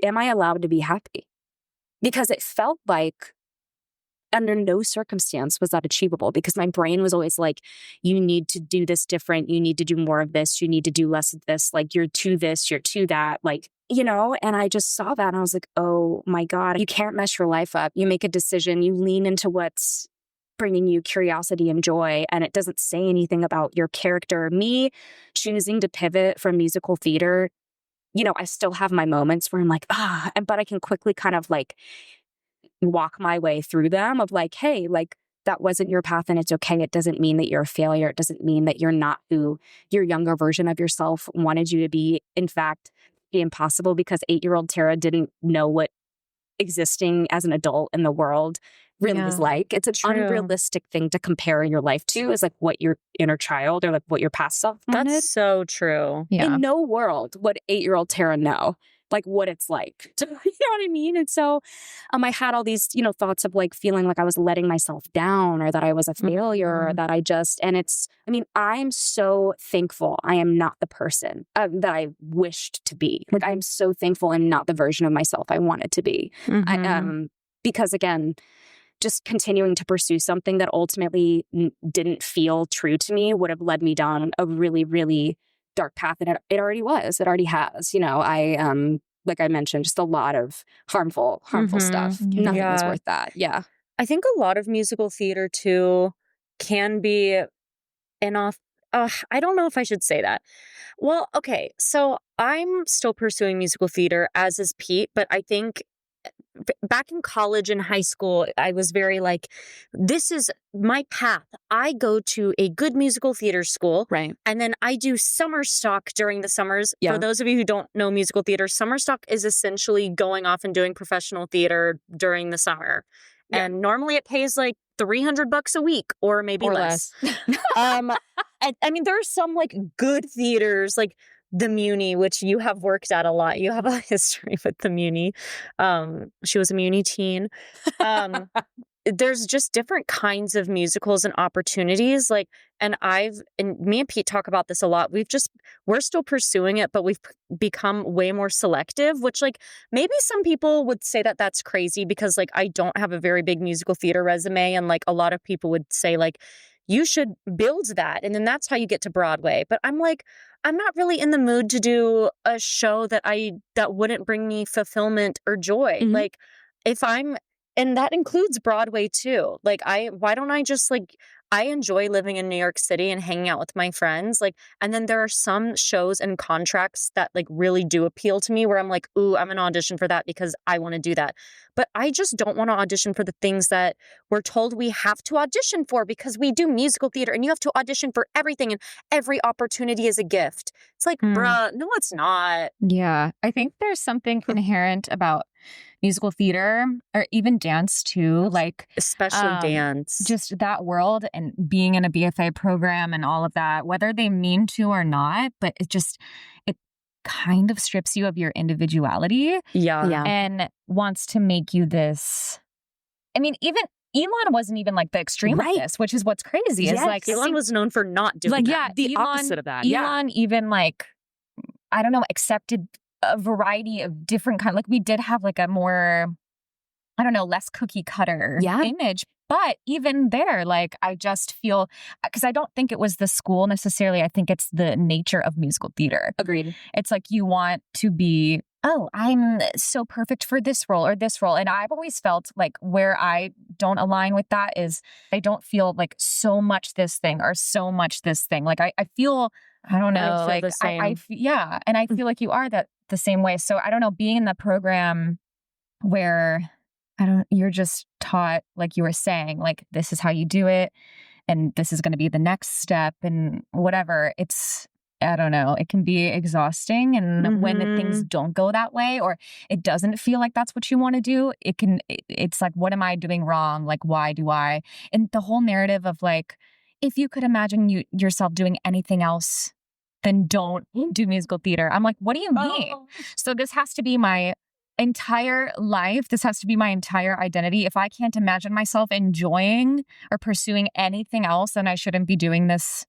am I allowed to be happy? Because it felt like under no circumstance was that achievable, because my brain was always like, you need to do this different. You need to do more of this. You need to do less of this. Like, you're to this, you're to that. Like, you know, and I just saw that and I was like, oh my God, you can't mess your life up. You make a decision, you lean into what's bringing you curiosity and joy, and it doesn't say anything about your character. Me choosing to pivot from musical theater, you know, I still have my moments where I'm like, but I can quickly kind of like walk my way through them of like, hey, like, that wasn't your path and it's okay. It doesn't mean that you're a failure. It doesn't mean that you're not who your younger version of yourself wanted you to be. In fact, be impossible, because 8-year-old Tara didn't know what existing as an adult in the world really was like. It's an unrealistic thing to compare your life to, is like what your inner child or like what your past self wanted. That's so true. In no world would 8-year-old Tara know like what it's like. You know what I mean? And so I had all these, you know, thoughts of like feeling like I was letting myself down, or that I was a failure, or that I'm so thankful I am not the person that I wished to be. Like, I'm so thankful I'm not the version of myself I wanted to be. because again, just continuing to pursue something that ultimately didn't feel true to me would have led me down a really, really dark path. And it already was. It already has. You know, like I mentioned, just a lot of harmful stuff. Nothing was worth that. Yeah. I think a lot of musical theater too can be I don't know if I should say that. Well, okay. So I'm still pursuing musical theater, as is Pete, but I think back in college and high school, I was very like, this is my path. I go to a good musical theater school. Right. And then I do summer stock during the summers. For those of you who don't know musical theater, summer stock is essentially going off and doing professional theater during the summer. Yeah. And normally it pays like $300 a week or maybe less. I mean, there are some like good theaters, like the Muni, which you have worked at a lot. You have a history with the Muni. She was a Muni teen. There's just different kinds of musicals and opportunities. Like, and me and Pete talk about this a lot. We're still pursuing it, but we've become way more selective, which like maybe some people would say that that's crazy because like I don't have a very big musical theater resume. And like a lot of people would say like, you should build that. And then that's how you get to Broadway. But I'm like, I'm not really in the mood to do a show that wouldn't bring me fulfillment or joy. Mm-hmm. Like and that includes Broadway too. Like why don't I just like, I enjoy living in New York City and hanging out with my friends. Like, and then there are some shows and contracts that like really do appeal to me where I'm like, ooh, I'm going to audition for that because I want to do that. But I just don't want to audition for the things that we're told we have to audition for because we do musical theater and you have to audition for everything and every opportunity is a gift. It's like, bruh, no, it's not. Yeah. I think there's something inherent about musical theater or even dance too, like especially dance, just that world and being in a BFA program and all of that, whether they mean to or not, but it kind of strips you of your individuality. Yeah. And wants to make you this. I mean, even Elon wasn't even like the extreme of this, which is what's crazy. Yes. Is like Elon was known for not doing like, that. The opposite of that. Elon even like, I don't know, accepted a variety of different kind. Like we did have like a more, I don't know, less cookie cutter image. But even there, like I just feel, because I don't think it was the school necessarily. I think it's the nature of musical theater. Agreed. It's like you want to be, oh, I'm so perfect for this role or this role. And I've always felt like where I don't align with that is I don't feel like so much this thing or so much this thing. Like I feel, I don't know, like and I feel like you are the same way. So I don't know, being in the program where you're just taught, like you were saying, like this is how you do it and this is going to be the next step and whatever. I don't know, it can be exhausting. And when things don't go that way or it doesn't feel like that's what you want to do, it's like, what am I doing wrong? Like, why do I? And the whole narrative of like, if you could imagine yourself doing anything else, then don't do musical theater. I'm like, what do you mean? So this has to be my entire life. This has to be my entire identity. If I can't imagine myself enjoying or pursuing anything else, then I shouldn't be doing this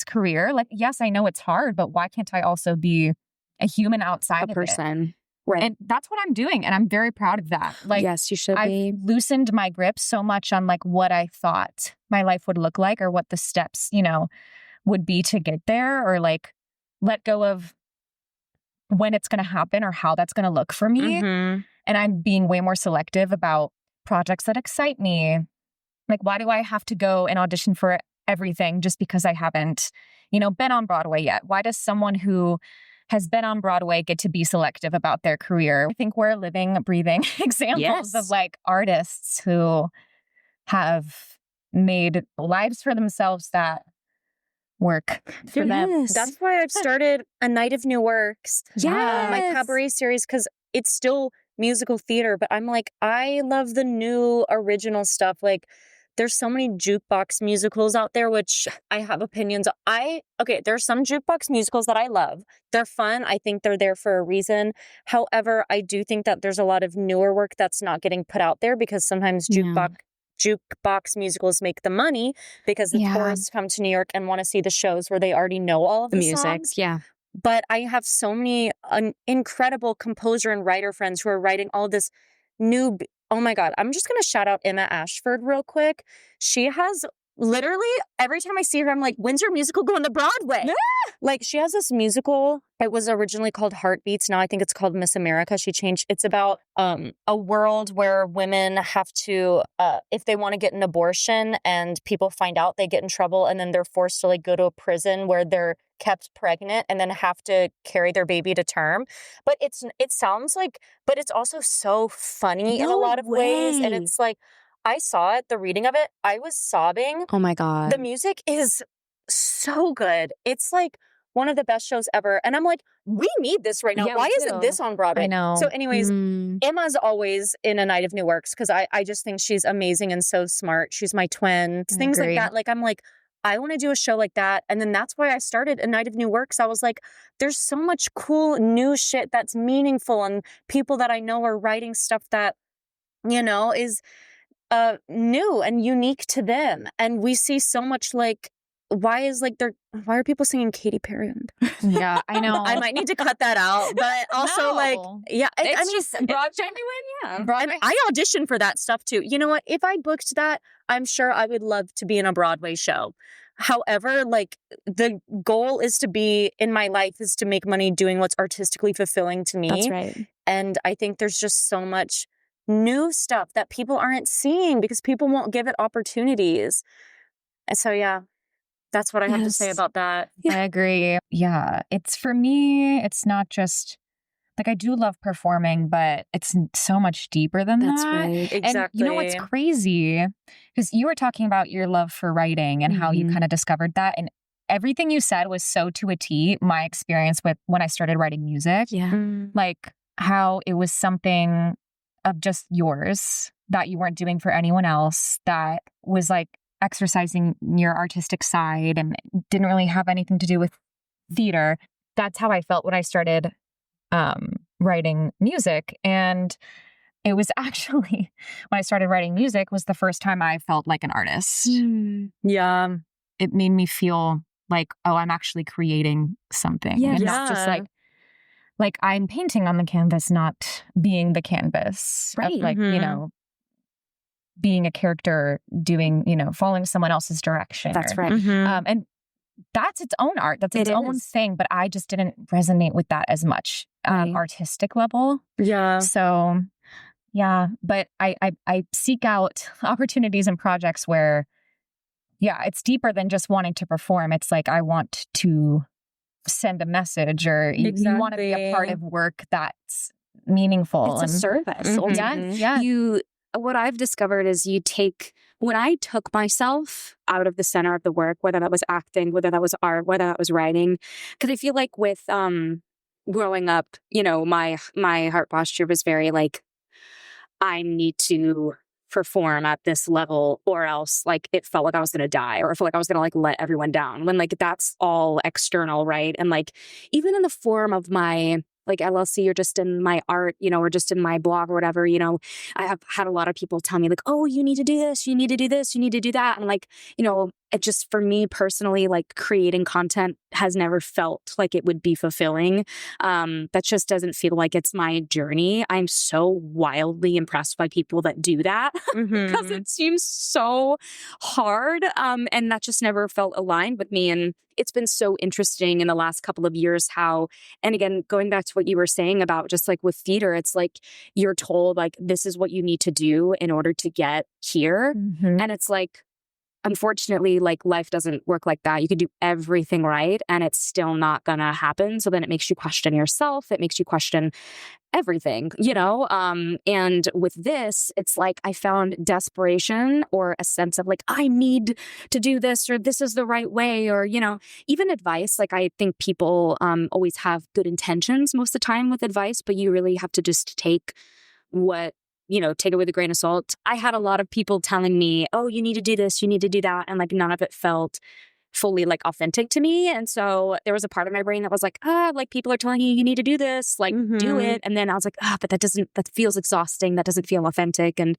career. Like, yes, I know it's hard, but why can't I also be a human outside a person? Right. And that's what I'm doing. And I'm very proud of that. Like, yes, you should be. I've loosened my grip so much on like what I thought my life would look like or what the steps, would be to get there, or like let go of when it's going to happen or how that's going to look for me. And I'm being way more selective about projects that excite me. Like, why do I have to go and audition for everything just because I haven't, been on Broadway yet? Why does someone who has been on Broadway get to be selective about their career? I think we're living, breathing examples of like artists who have made lives for themselves that work for them. That's why I've started A Night of New Works. My cabaret series, because it's still musical theater, but I'm like, I love the new original stuff. Like, there's so many jukebox musicals out there, which I have opinions. There's some jukebox musicals that I love. They're fun. I think they're there for a reason. However, I do think that there's a lot of newer work that's not getting put out there because sometimes jukebox musicals make the money because the tourists come to New York and want to see the shows where they already know all of the music. Songs. Yeah. But I have so many incredible composer and writer friends who are writing all this new oh my God, I'm just going to shout out Emma Ashford real quick. She has literally, every time I see her, I'm like, when's your musical going to Broadway? Yeah. Like, she has this musical. It was originally called Heartbeats. Now I think it's called Miss America. She changed. It's about a world where women have to, if they want to get an abortion and people find out, they get in trouble, and then they're forced to like go to a prison where they're kept pregnant and then have to carry their baby to term. But it sounds like, but it's also so funny in a lot of ways. And it's like, I saw it, the reading of it, I was sobbing. Oh my God. The music is so good. It's like one of the best shows ever. And I'm like, we need this right now. Yeah, why isn't this on Broadway? I know. So anyways, Emma's always in A Night of New Works because I just think she's amazing and so smart. She's my twin. Things like that. Like, I'm like, I want to do a show like that. And then that's why I started A Night of New Works. I was like, there's so much cool new shit that's meaningful, and people that I know are writing stuff that, you know, is new and unique to them. And we see so much like, why are people singing Katy Perry? Yeah, I know. I might need to cut that out, but also like, yeah, it's just genuine. Yeah. I auditioned for that stuff too. You know what? If I booked that, I'm sure I would love to be in a Broadway show. However, like, the goal is to be in my life is to make money doing what's artistically fulfilling to me. That's right. And I think there's just so much new stuff that people aren't seeing because people won't give it opportunities. And so, yeah, that's what I have to say about that. I agree. Yeah. It's, for me, it's not just, like, I do love performing, but it's so much deeper than that. That's right. Exactly. And you know what's crazy? Because you were talking about your love for writing and how you kind of discovered that. And everything you said was so to a T my experience with when I started writing music. Yeah. Like, how it was something of just yours that you weren't doing for anyone else, that was like exercising your artistic side and didn't really have anything to do with theater. That's how I felt when I started writing music. And it was actually, when I started writing music, was the first time I felt like an artist. Yeah. It made me feel like, oh, I'm actually creating something. Yeah. And not just like I'm painting on the canvas, not being the canvas. Right. Like, you know, being a character doing, you know, following someone else's direction. That's right. And that's its own art. That's its own thing. But I just didn't resonate with that as much artistic level. Yeah. So, yeah. But I seek out opportunities and projects where, yeah, it's deeper than just wanting to perform. It's like, I want to send a message, or you want to be a part of work that's meaningful. It's a service. Yeah. What I've discovered is when I took myself out of the center of the work, whether that was acting, whether that was art, whether that was writing, because I feel like with growing up, you know, my heart posture was very like, I need to perform at this level, or else like it felt like I was going to die, or I felt like I was going to like let everyone down, when like that's all external, right? And like even in the form of my like LLC, or just in my art, you know, or just in my blog or whatever, you know, I have had a lot of people tell me like, oh, you need to do this, you need to do this, you need to do that. And like, you know, it just, for me personally, like creating content has never felt like it would be fulfilling. That just doesn't feel like it's my journey. I'm so wildly impressed by people that do that because it seems so hard. And that just never felt aligned with me. And it's been so interesting in the last couple of years how, and again, going back to what you were saying about just like with theater, it's like you're told like, this is what you need to do in order to get here. And it's like, unfortunately, like life doesn't work like that. You could do everything right and it's still not gonna happen. So then it makes you question yourself. It makes you question everything, you know? And with this, it's like I found desperation, or a sense of like, I need to do this, or this is the right way, or, you know, even advice. Like I think people always have good intentions most of the time with advice, but you really have to just take it with a grain of salt. I had a lot of people telling me, oh, you need to do this, you need to do that. And like none of it felt fully like authentic to me. And so there was a part of my brain that was like, like people are telling you, you need to do this, like do it. And then I was like, but that feels exhausting. That doesn't feel authentic. And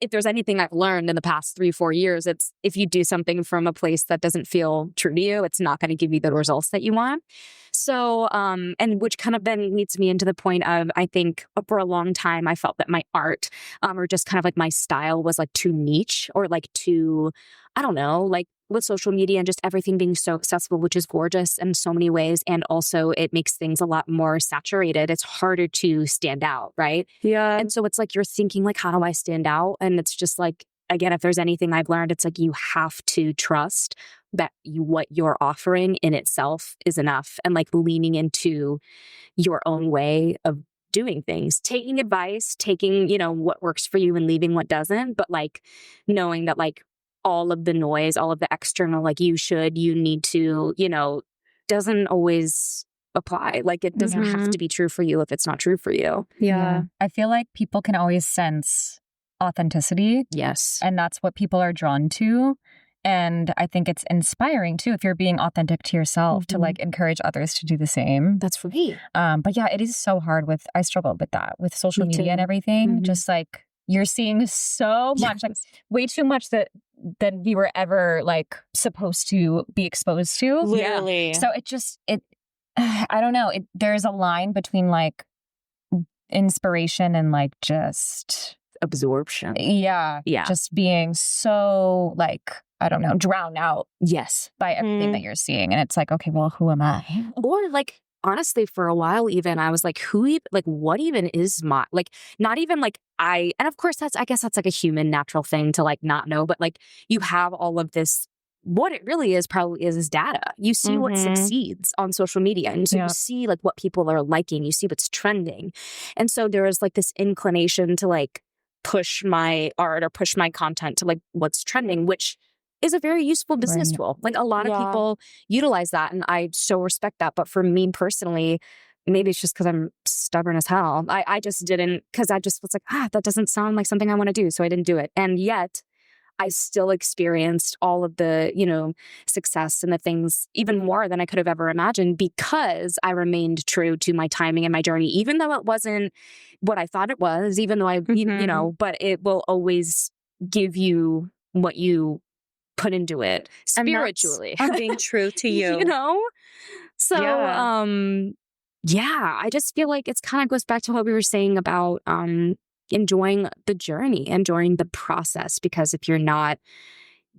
if there's anything I've learned in the past 3-4 years, it's if you do something from a place that doesn't feel true to you, it's not going to give you the results that you want. So, and which kind of then leads me into the point of, I think for a long time, I felt that my art, or just kind of like my style was like too niche or like too, I don't know, like with social media and just everything being so accessible, which is gorgeous in so many ways. And also it makes things a lot more saturated. It's harder to stand out, right? Yeah. And so it's like, you're thinking like, how do I stand out? And it's just like, again, if there's anything I've learned, it's like, you have to trust that what you're offering in itself is enough, and like leaning into your own way of doing things, taking advice, taking, what works for you and leaving what doesn't, but like knowing that like all of the noise, all of the external, like you need to, doesn't always apply. Like it doesn't have to be true for you if it's not true for you. Yeah. I feel like people can always sense authenticity. Yes. And that's what people are drawn to. And I think it's inspiring too, if you're being authentic to yourself, to like encourage others to do the same. That's for me. But yeah, it is so hard I struggle with that, with social media and everything. Just like, you're seeing so much, like way too much that we were ever like supposed to be exposed to. Literally. So I don't know. There's a line between like inspiration and like just absorption. Yeah. Just being so like, I don't know, drowned out. Yes. By everything that you're seeing. And it's like, okay, well, who am I? Or like, honestly, for a while even, I was like, what even is my, like, not even like and of course I guess that's like a human natural thing to like not know, but like you have all of this, what it really is probably is data. You see what succeeds on social media. And so you see like what people are liking, you see what's trending. And so there is like this inclination to like push my art or push my content to like what's trending, which is a very useful business tool. Like a lot of people utilize that, and I so respect that. But for me personally, maybe it's just because I'm stubborn as hell. I just didn't, because I just was like, that doesn't sound like something I want to do. So I didn't do it. And yet I still experienced all of the, success and the things even more than I could have ever imagined, because I remained true to my timing and my journey, even though it wasn't what I thought it was, even though but it will always give you what you put into it spiritually. And being true to you. So, I just feel like it's kind of goes back to what we were saying about enjoying the journey, enjoying the process, because if you're not,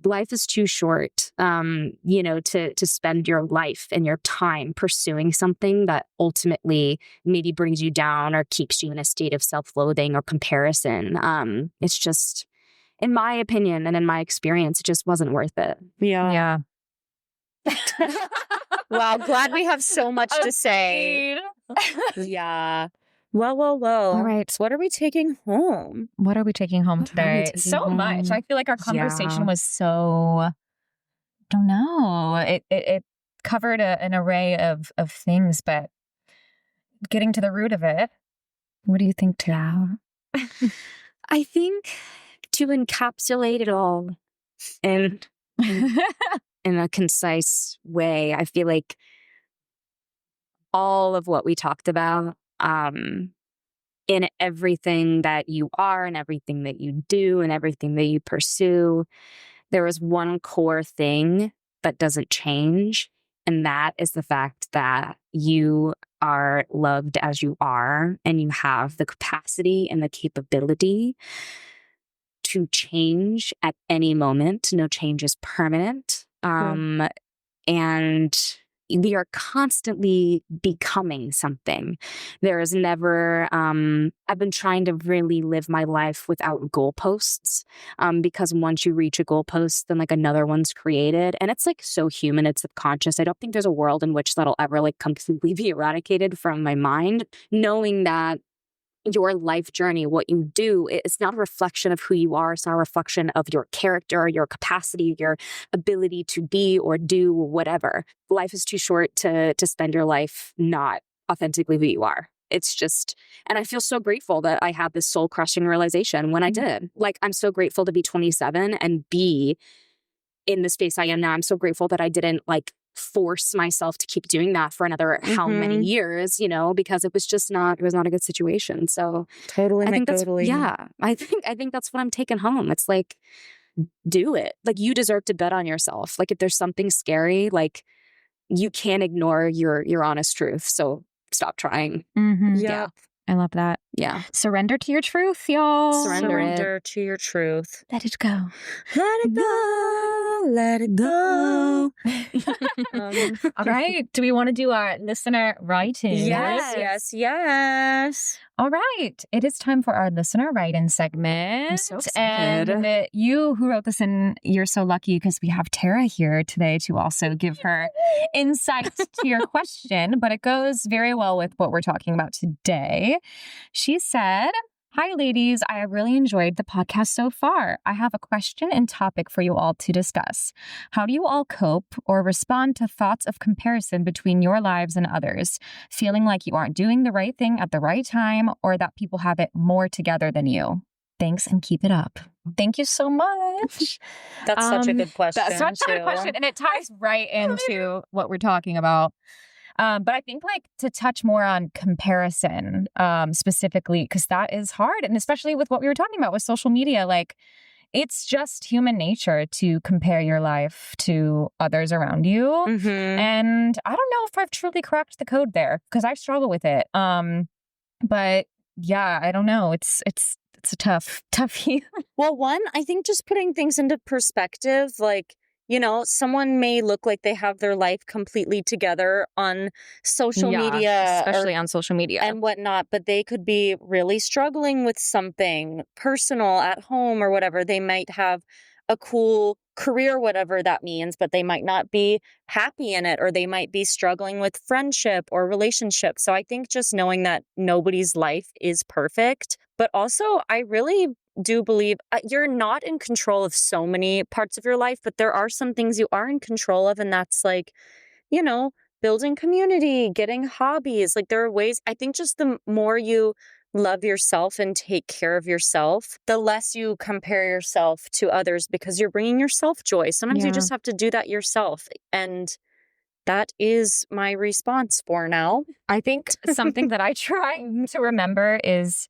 life is too short, to spend your life and your time pursuing something that ultimately maybe brings you down or keeps you in a state of self-loathing or comparison. It's just, in my opinion and in my experience, it just wasn't worth it. Yeah. Wow, glad we have so much to say. Yeah. Well. All right. What are we taking home? What are we taking home today? Much. I feel like our conversation was so, I don't know. It covered an array of things, but getting to the root of it, what do you think, Tara? I think to encapsulate it all in a concise way, I feel like all of what we talked about, in everything that you are and everything that you do and everything that you pursue, there is one core thing that doesn't change. And that is the fact that you are loved as you are, and you have the capacity and the capability to change at any moment. No change is permanent. And we are constantly becoming something. There is never, I've been trying to really live my life without goalposts, because once you reach a goalpost, then like another one's created. And it's like so human, it's subconscious. I don't think there's a world in which that'll ever like completely be eradicated from my mind. Knowing that your life journey, what you do, it's not a reflection of who you are. It's not a reflection of your character, your capacity, your ability to be or do whatever. Life is too short to spend your life not authentically who you are. It's just, and I feel so grateful that I had this soul crushing realization when I did. Like, I'm so grateful to be 27 and be in the space I am now. I'm so grateful that I didn't like force myself to keep doing that for another how many years, you know, because it was not a good situation. So I think that's what I'm taking home. It's like, do it. Like, you deserve to bet on yourself. Like, if there's something scary, like, you can't ignore your honest truth. So stop trying. Yeah. I love that. Yeah. Surrender to your truth, y'all. Surrender to your truth. Let it go. Let it go. Let it go. All right. Do we want to do our listener writing? Yes. All right. It is time for our listener write-in segment. I'm so excited. And you who wrote this in, you're so lucky because we have Tara here today to also give her insight to your question, but it goes very well with what we're talking about today. She said, "Hi, ladies. I have really enjoyed the podcast so far. I have a question and topic for you all to discuss. How do you all cope or respond to thoughts of comparison between your lives and others, feeling like you aren't doing the right thing at the right time or that people have it more together than you? Thanks and keep it up." Thank you so much. That's such a good question. That's such a good question. And it ties right into what we're talking about. But I think like to touch more on comparison specifically, because that is hard. And especially with what we were talking about with social media, like it's just human nature to compare your life to others around you. And I don't know if I've truly cracked the code there because I struggle with it. But yeah, I don't know. It's a tough feeling. Well, one, I think just putting things into perspective, like, you know, someone may look like they have their life completely together on social media. Especially on social media. And whatnot, but they could be really struggling with something personal at home or whatever. They might have a cool career, whatever that means, but they might not be happy in it, or they might be struggling with friendship or relationship. So I think just knowing that nobody's life is perfect, but also I really do believe you're not in control of so many parts of your life, but there are some things you are in control of. And that's like, you know, building community, getting hobbies. Like there are ways, I think just the more you love yourself and take care of yourself, the less you compare yourself to others because you're bringing yourself joy. Sometimes you just have to do that yourself. And that is my response for now. I think something that I try to remember is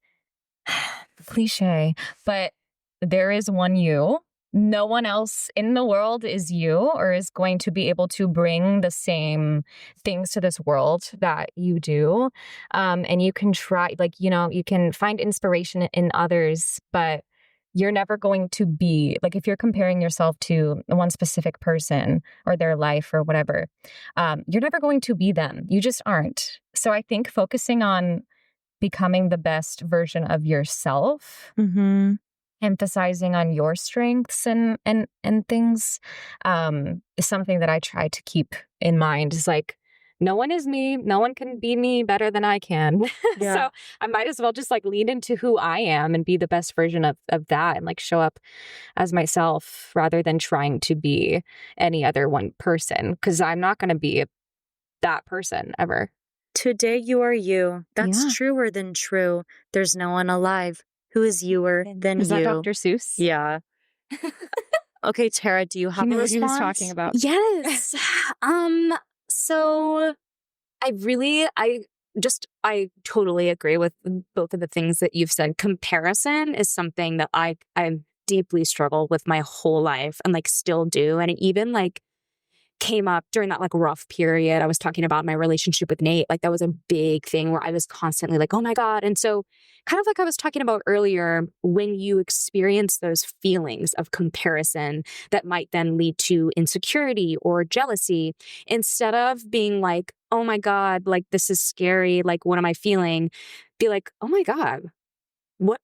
cliche, but there is one you. No one else in the world is you or is going to be able to bring the same things to this world that you do. And you can try, like, you know, you can find inspiration in others, but you're never going to be, like, if you're comparing yourself to one specific person or their life or whatever, you're never going to be them. You just aren't. So I think focusing on becoming the best version of yourself, emphasizing on your strengths and things is something that I try to keep in mind. Is like, no one is me. No one can be me better than I can. So I might as well just like lean into who I am and be the best version of that and like show up as myself rather than trying to be any other one person, because I'm not going to be that person ever. Today you are you. That's truer than true. There's no one alive who is youer than is you. Is that Dr. Seuss? Yeah. Okay, Tara, do you have a response? He was talking about. Yes. So I totally agree with both of the things that you've said. Comparison is something that I deeply struggled with my whole life and like still do. And it even like came up during that like rough period. I was talking about my relationship with Nate. Like that was a big thing where I was constantly like, oh my God. And so kind of like I was talking about earlier, when you experience those feelings of comparison that might then lead to insecurity or jealousy, instead of being like, oh my God, like this is scary. Like, what am I feeling? Be like, oh my God, what?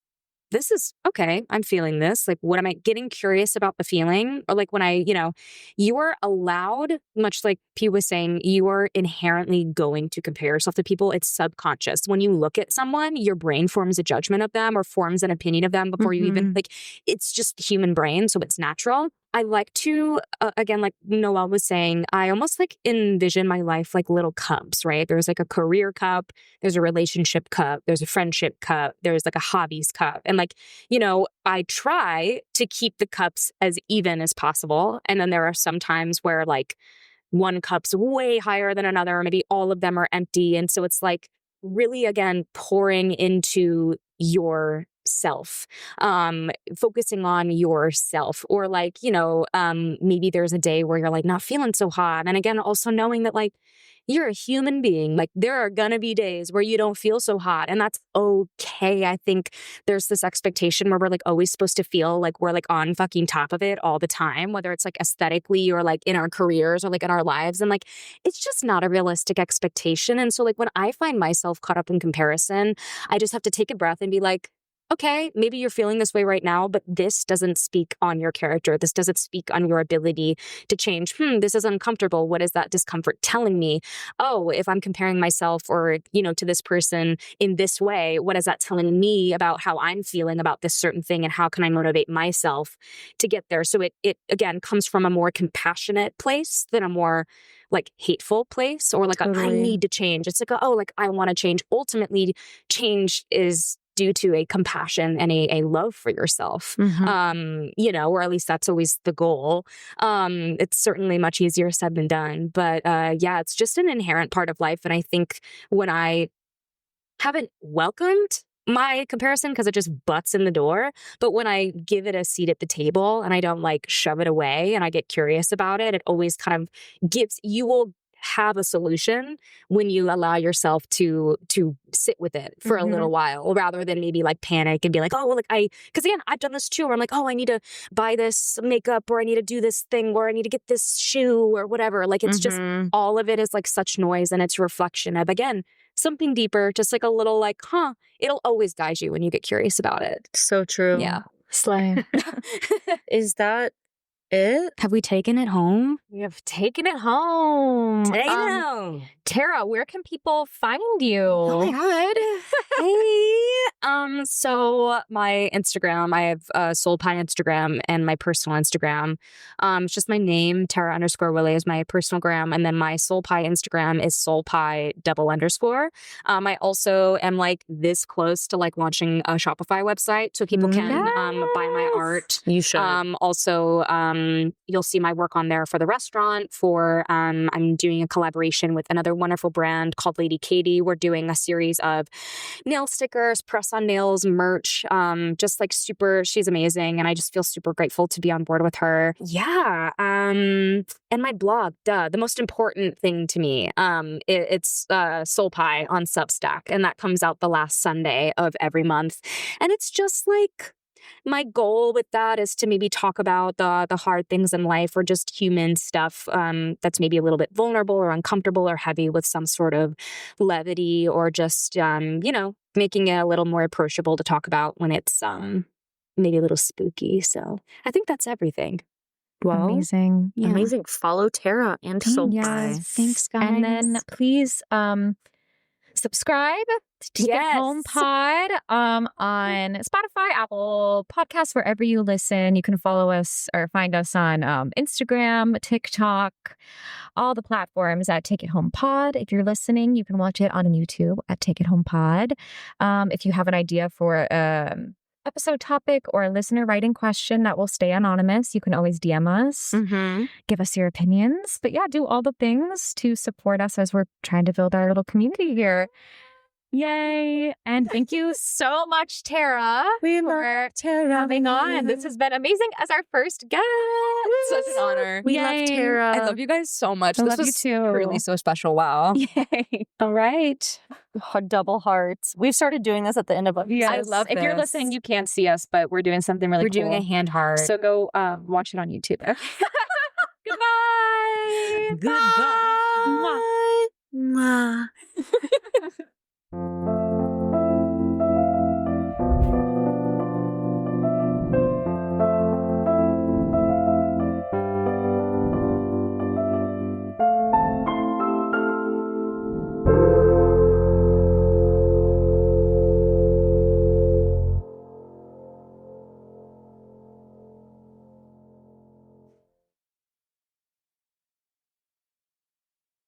This is okay. I'm feeling this. Like, what am I getting curious about the feeling? Or like when you are allowed, much like P was saying, you are inherently going to compare yourself to people. It's subconscious. When you look at someone, your brain forms a judgment of them or forms an opinion of them before you even, like, it's just human brain. So it's natural. I like to, again, like Noelle was saying, I almost like envision my life like little cups, right? There's like a career cup, there's a relationship cup, there's a friendship cup, there's like a hobbies cup. And like, I try to keep the cups as even as possible. And then there are some times where like one cup's way higher than another, or maybe all of them are empty. And so it's like really, again, pouring into yourself, focusing on yourself, or like, maybe there's a day where you're like not feeling so hot. And again, also knowing that like you're a human being, like there are gonna be days where you don't feel so hot, and that's okay. I think there's this expectation where we're like always supposed to feel like we're like on fucking top of it all the time, whether it's like aesthetically or like in our careers or like in our lives. And like, it's just not a realistic expectation. And so like when I find myself caught up in comparison, I just have to take a breath and be like, okay, maybe you're feeling this way right now, but this doesn't speak on your character. This doesn't speak on your ability to change. This is uncomfortable. What is that discomfort telling me? Oh, if I'm comparing myself or, to this person in this way, what is that telling me about how I'm feeling about this certain thing, and how can I motivate myself to get there? So it again comes from a more compassionate place than a more like hateful place, or like I need to change. It's like, I want to change. Ultimately, change is due to a compassion and a love for yourself, or at least that's always the goal. It's certainly much easier said than done, but it's just an inherent part of life. And I think when I haven't welcomed my comparison, because it just butts in the door, but when I give it a seat at the table and I don't like shove it away and I get curious about it, it always kind of you will have a solution when you allow yourself to sit with it for a little while, rather than maybe like panic and be like, because again, I've done this too, where I'm like, I need to buy this makeup, or I need to do this thing, or I need to get this shoe or whatever. Like it's just, all of it is like such noise, and it's a reflection of, again, something deeper, just like a little like, it'll always guide you when you get curious about it. So true. Yeah. Slay. Is that it? Have we taken it home? We have taken it home. Take it home. Tara, where can people find you? Oh my God. Hey. So my Instagram, I have Soul Pie Instagram and my personal Instagram. It's just my name, Tara_Willey is my personal gram. And then my Soul Pie Instagram is soulpie__. I also am like this close to like launching a Shopify website, so people can buy my art. You should. Also, you'll see my work on there for the restaurant. I'm doing a collaboration with another wonderful brand called Lady Katie. We're doing a series of nail stickers, press-on nails, merch. Just like she's amazing, and I just feel super grateful to be on board with her. Yeah. And my blog, the most important thing to me. It's Soul Pie on Substack, and that comes out the last Sunday of every month. And it's just like, my goal with that is to maybe talk about the hard things in life, or just human stuff that's maybe a little bit vulnerable or uncomfortable or heavy, with some sort of levity, or just, making it a little more approachable to talk about when it's maybe a little spooky. So I think that's everything. Well, amazing. Yeah. Amazing. Follow Tara and Soul Pie. Thanks, guys. And then please subscribe to Take It Home Pod on Spotify, Apple Podcasts, wherever you listen. You can follow us or find us on Instagram, TikTok, all the platforms at Take It Home Pod. If you're listening, you can watch it on YouTube at Take It Home Pod. If you have an idea for episode topic or a listener writing question that will stay anonymous, you can always DM us, give us your opinions. But yeah, do all the things to support us as we're trying to build our little community here. Yay. And thank you so much, Tara. We love Tara coming on. This has been amazing as our first guest. Such an honor. We love Tara. I love you guys so much. I This love you was too. really so special. Wow. Yay. All right. Double hearts. We've started doing this at the end of Yes. I love If you're this. listening, you can't see us, but we're doing something really cool. We're doing a hand heart. So go watch it on YouTube. Goodbye. Goodbye. Bye. Mwah. Mwah.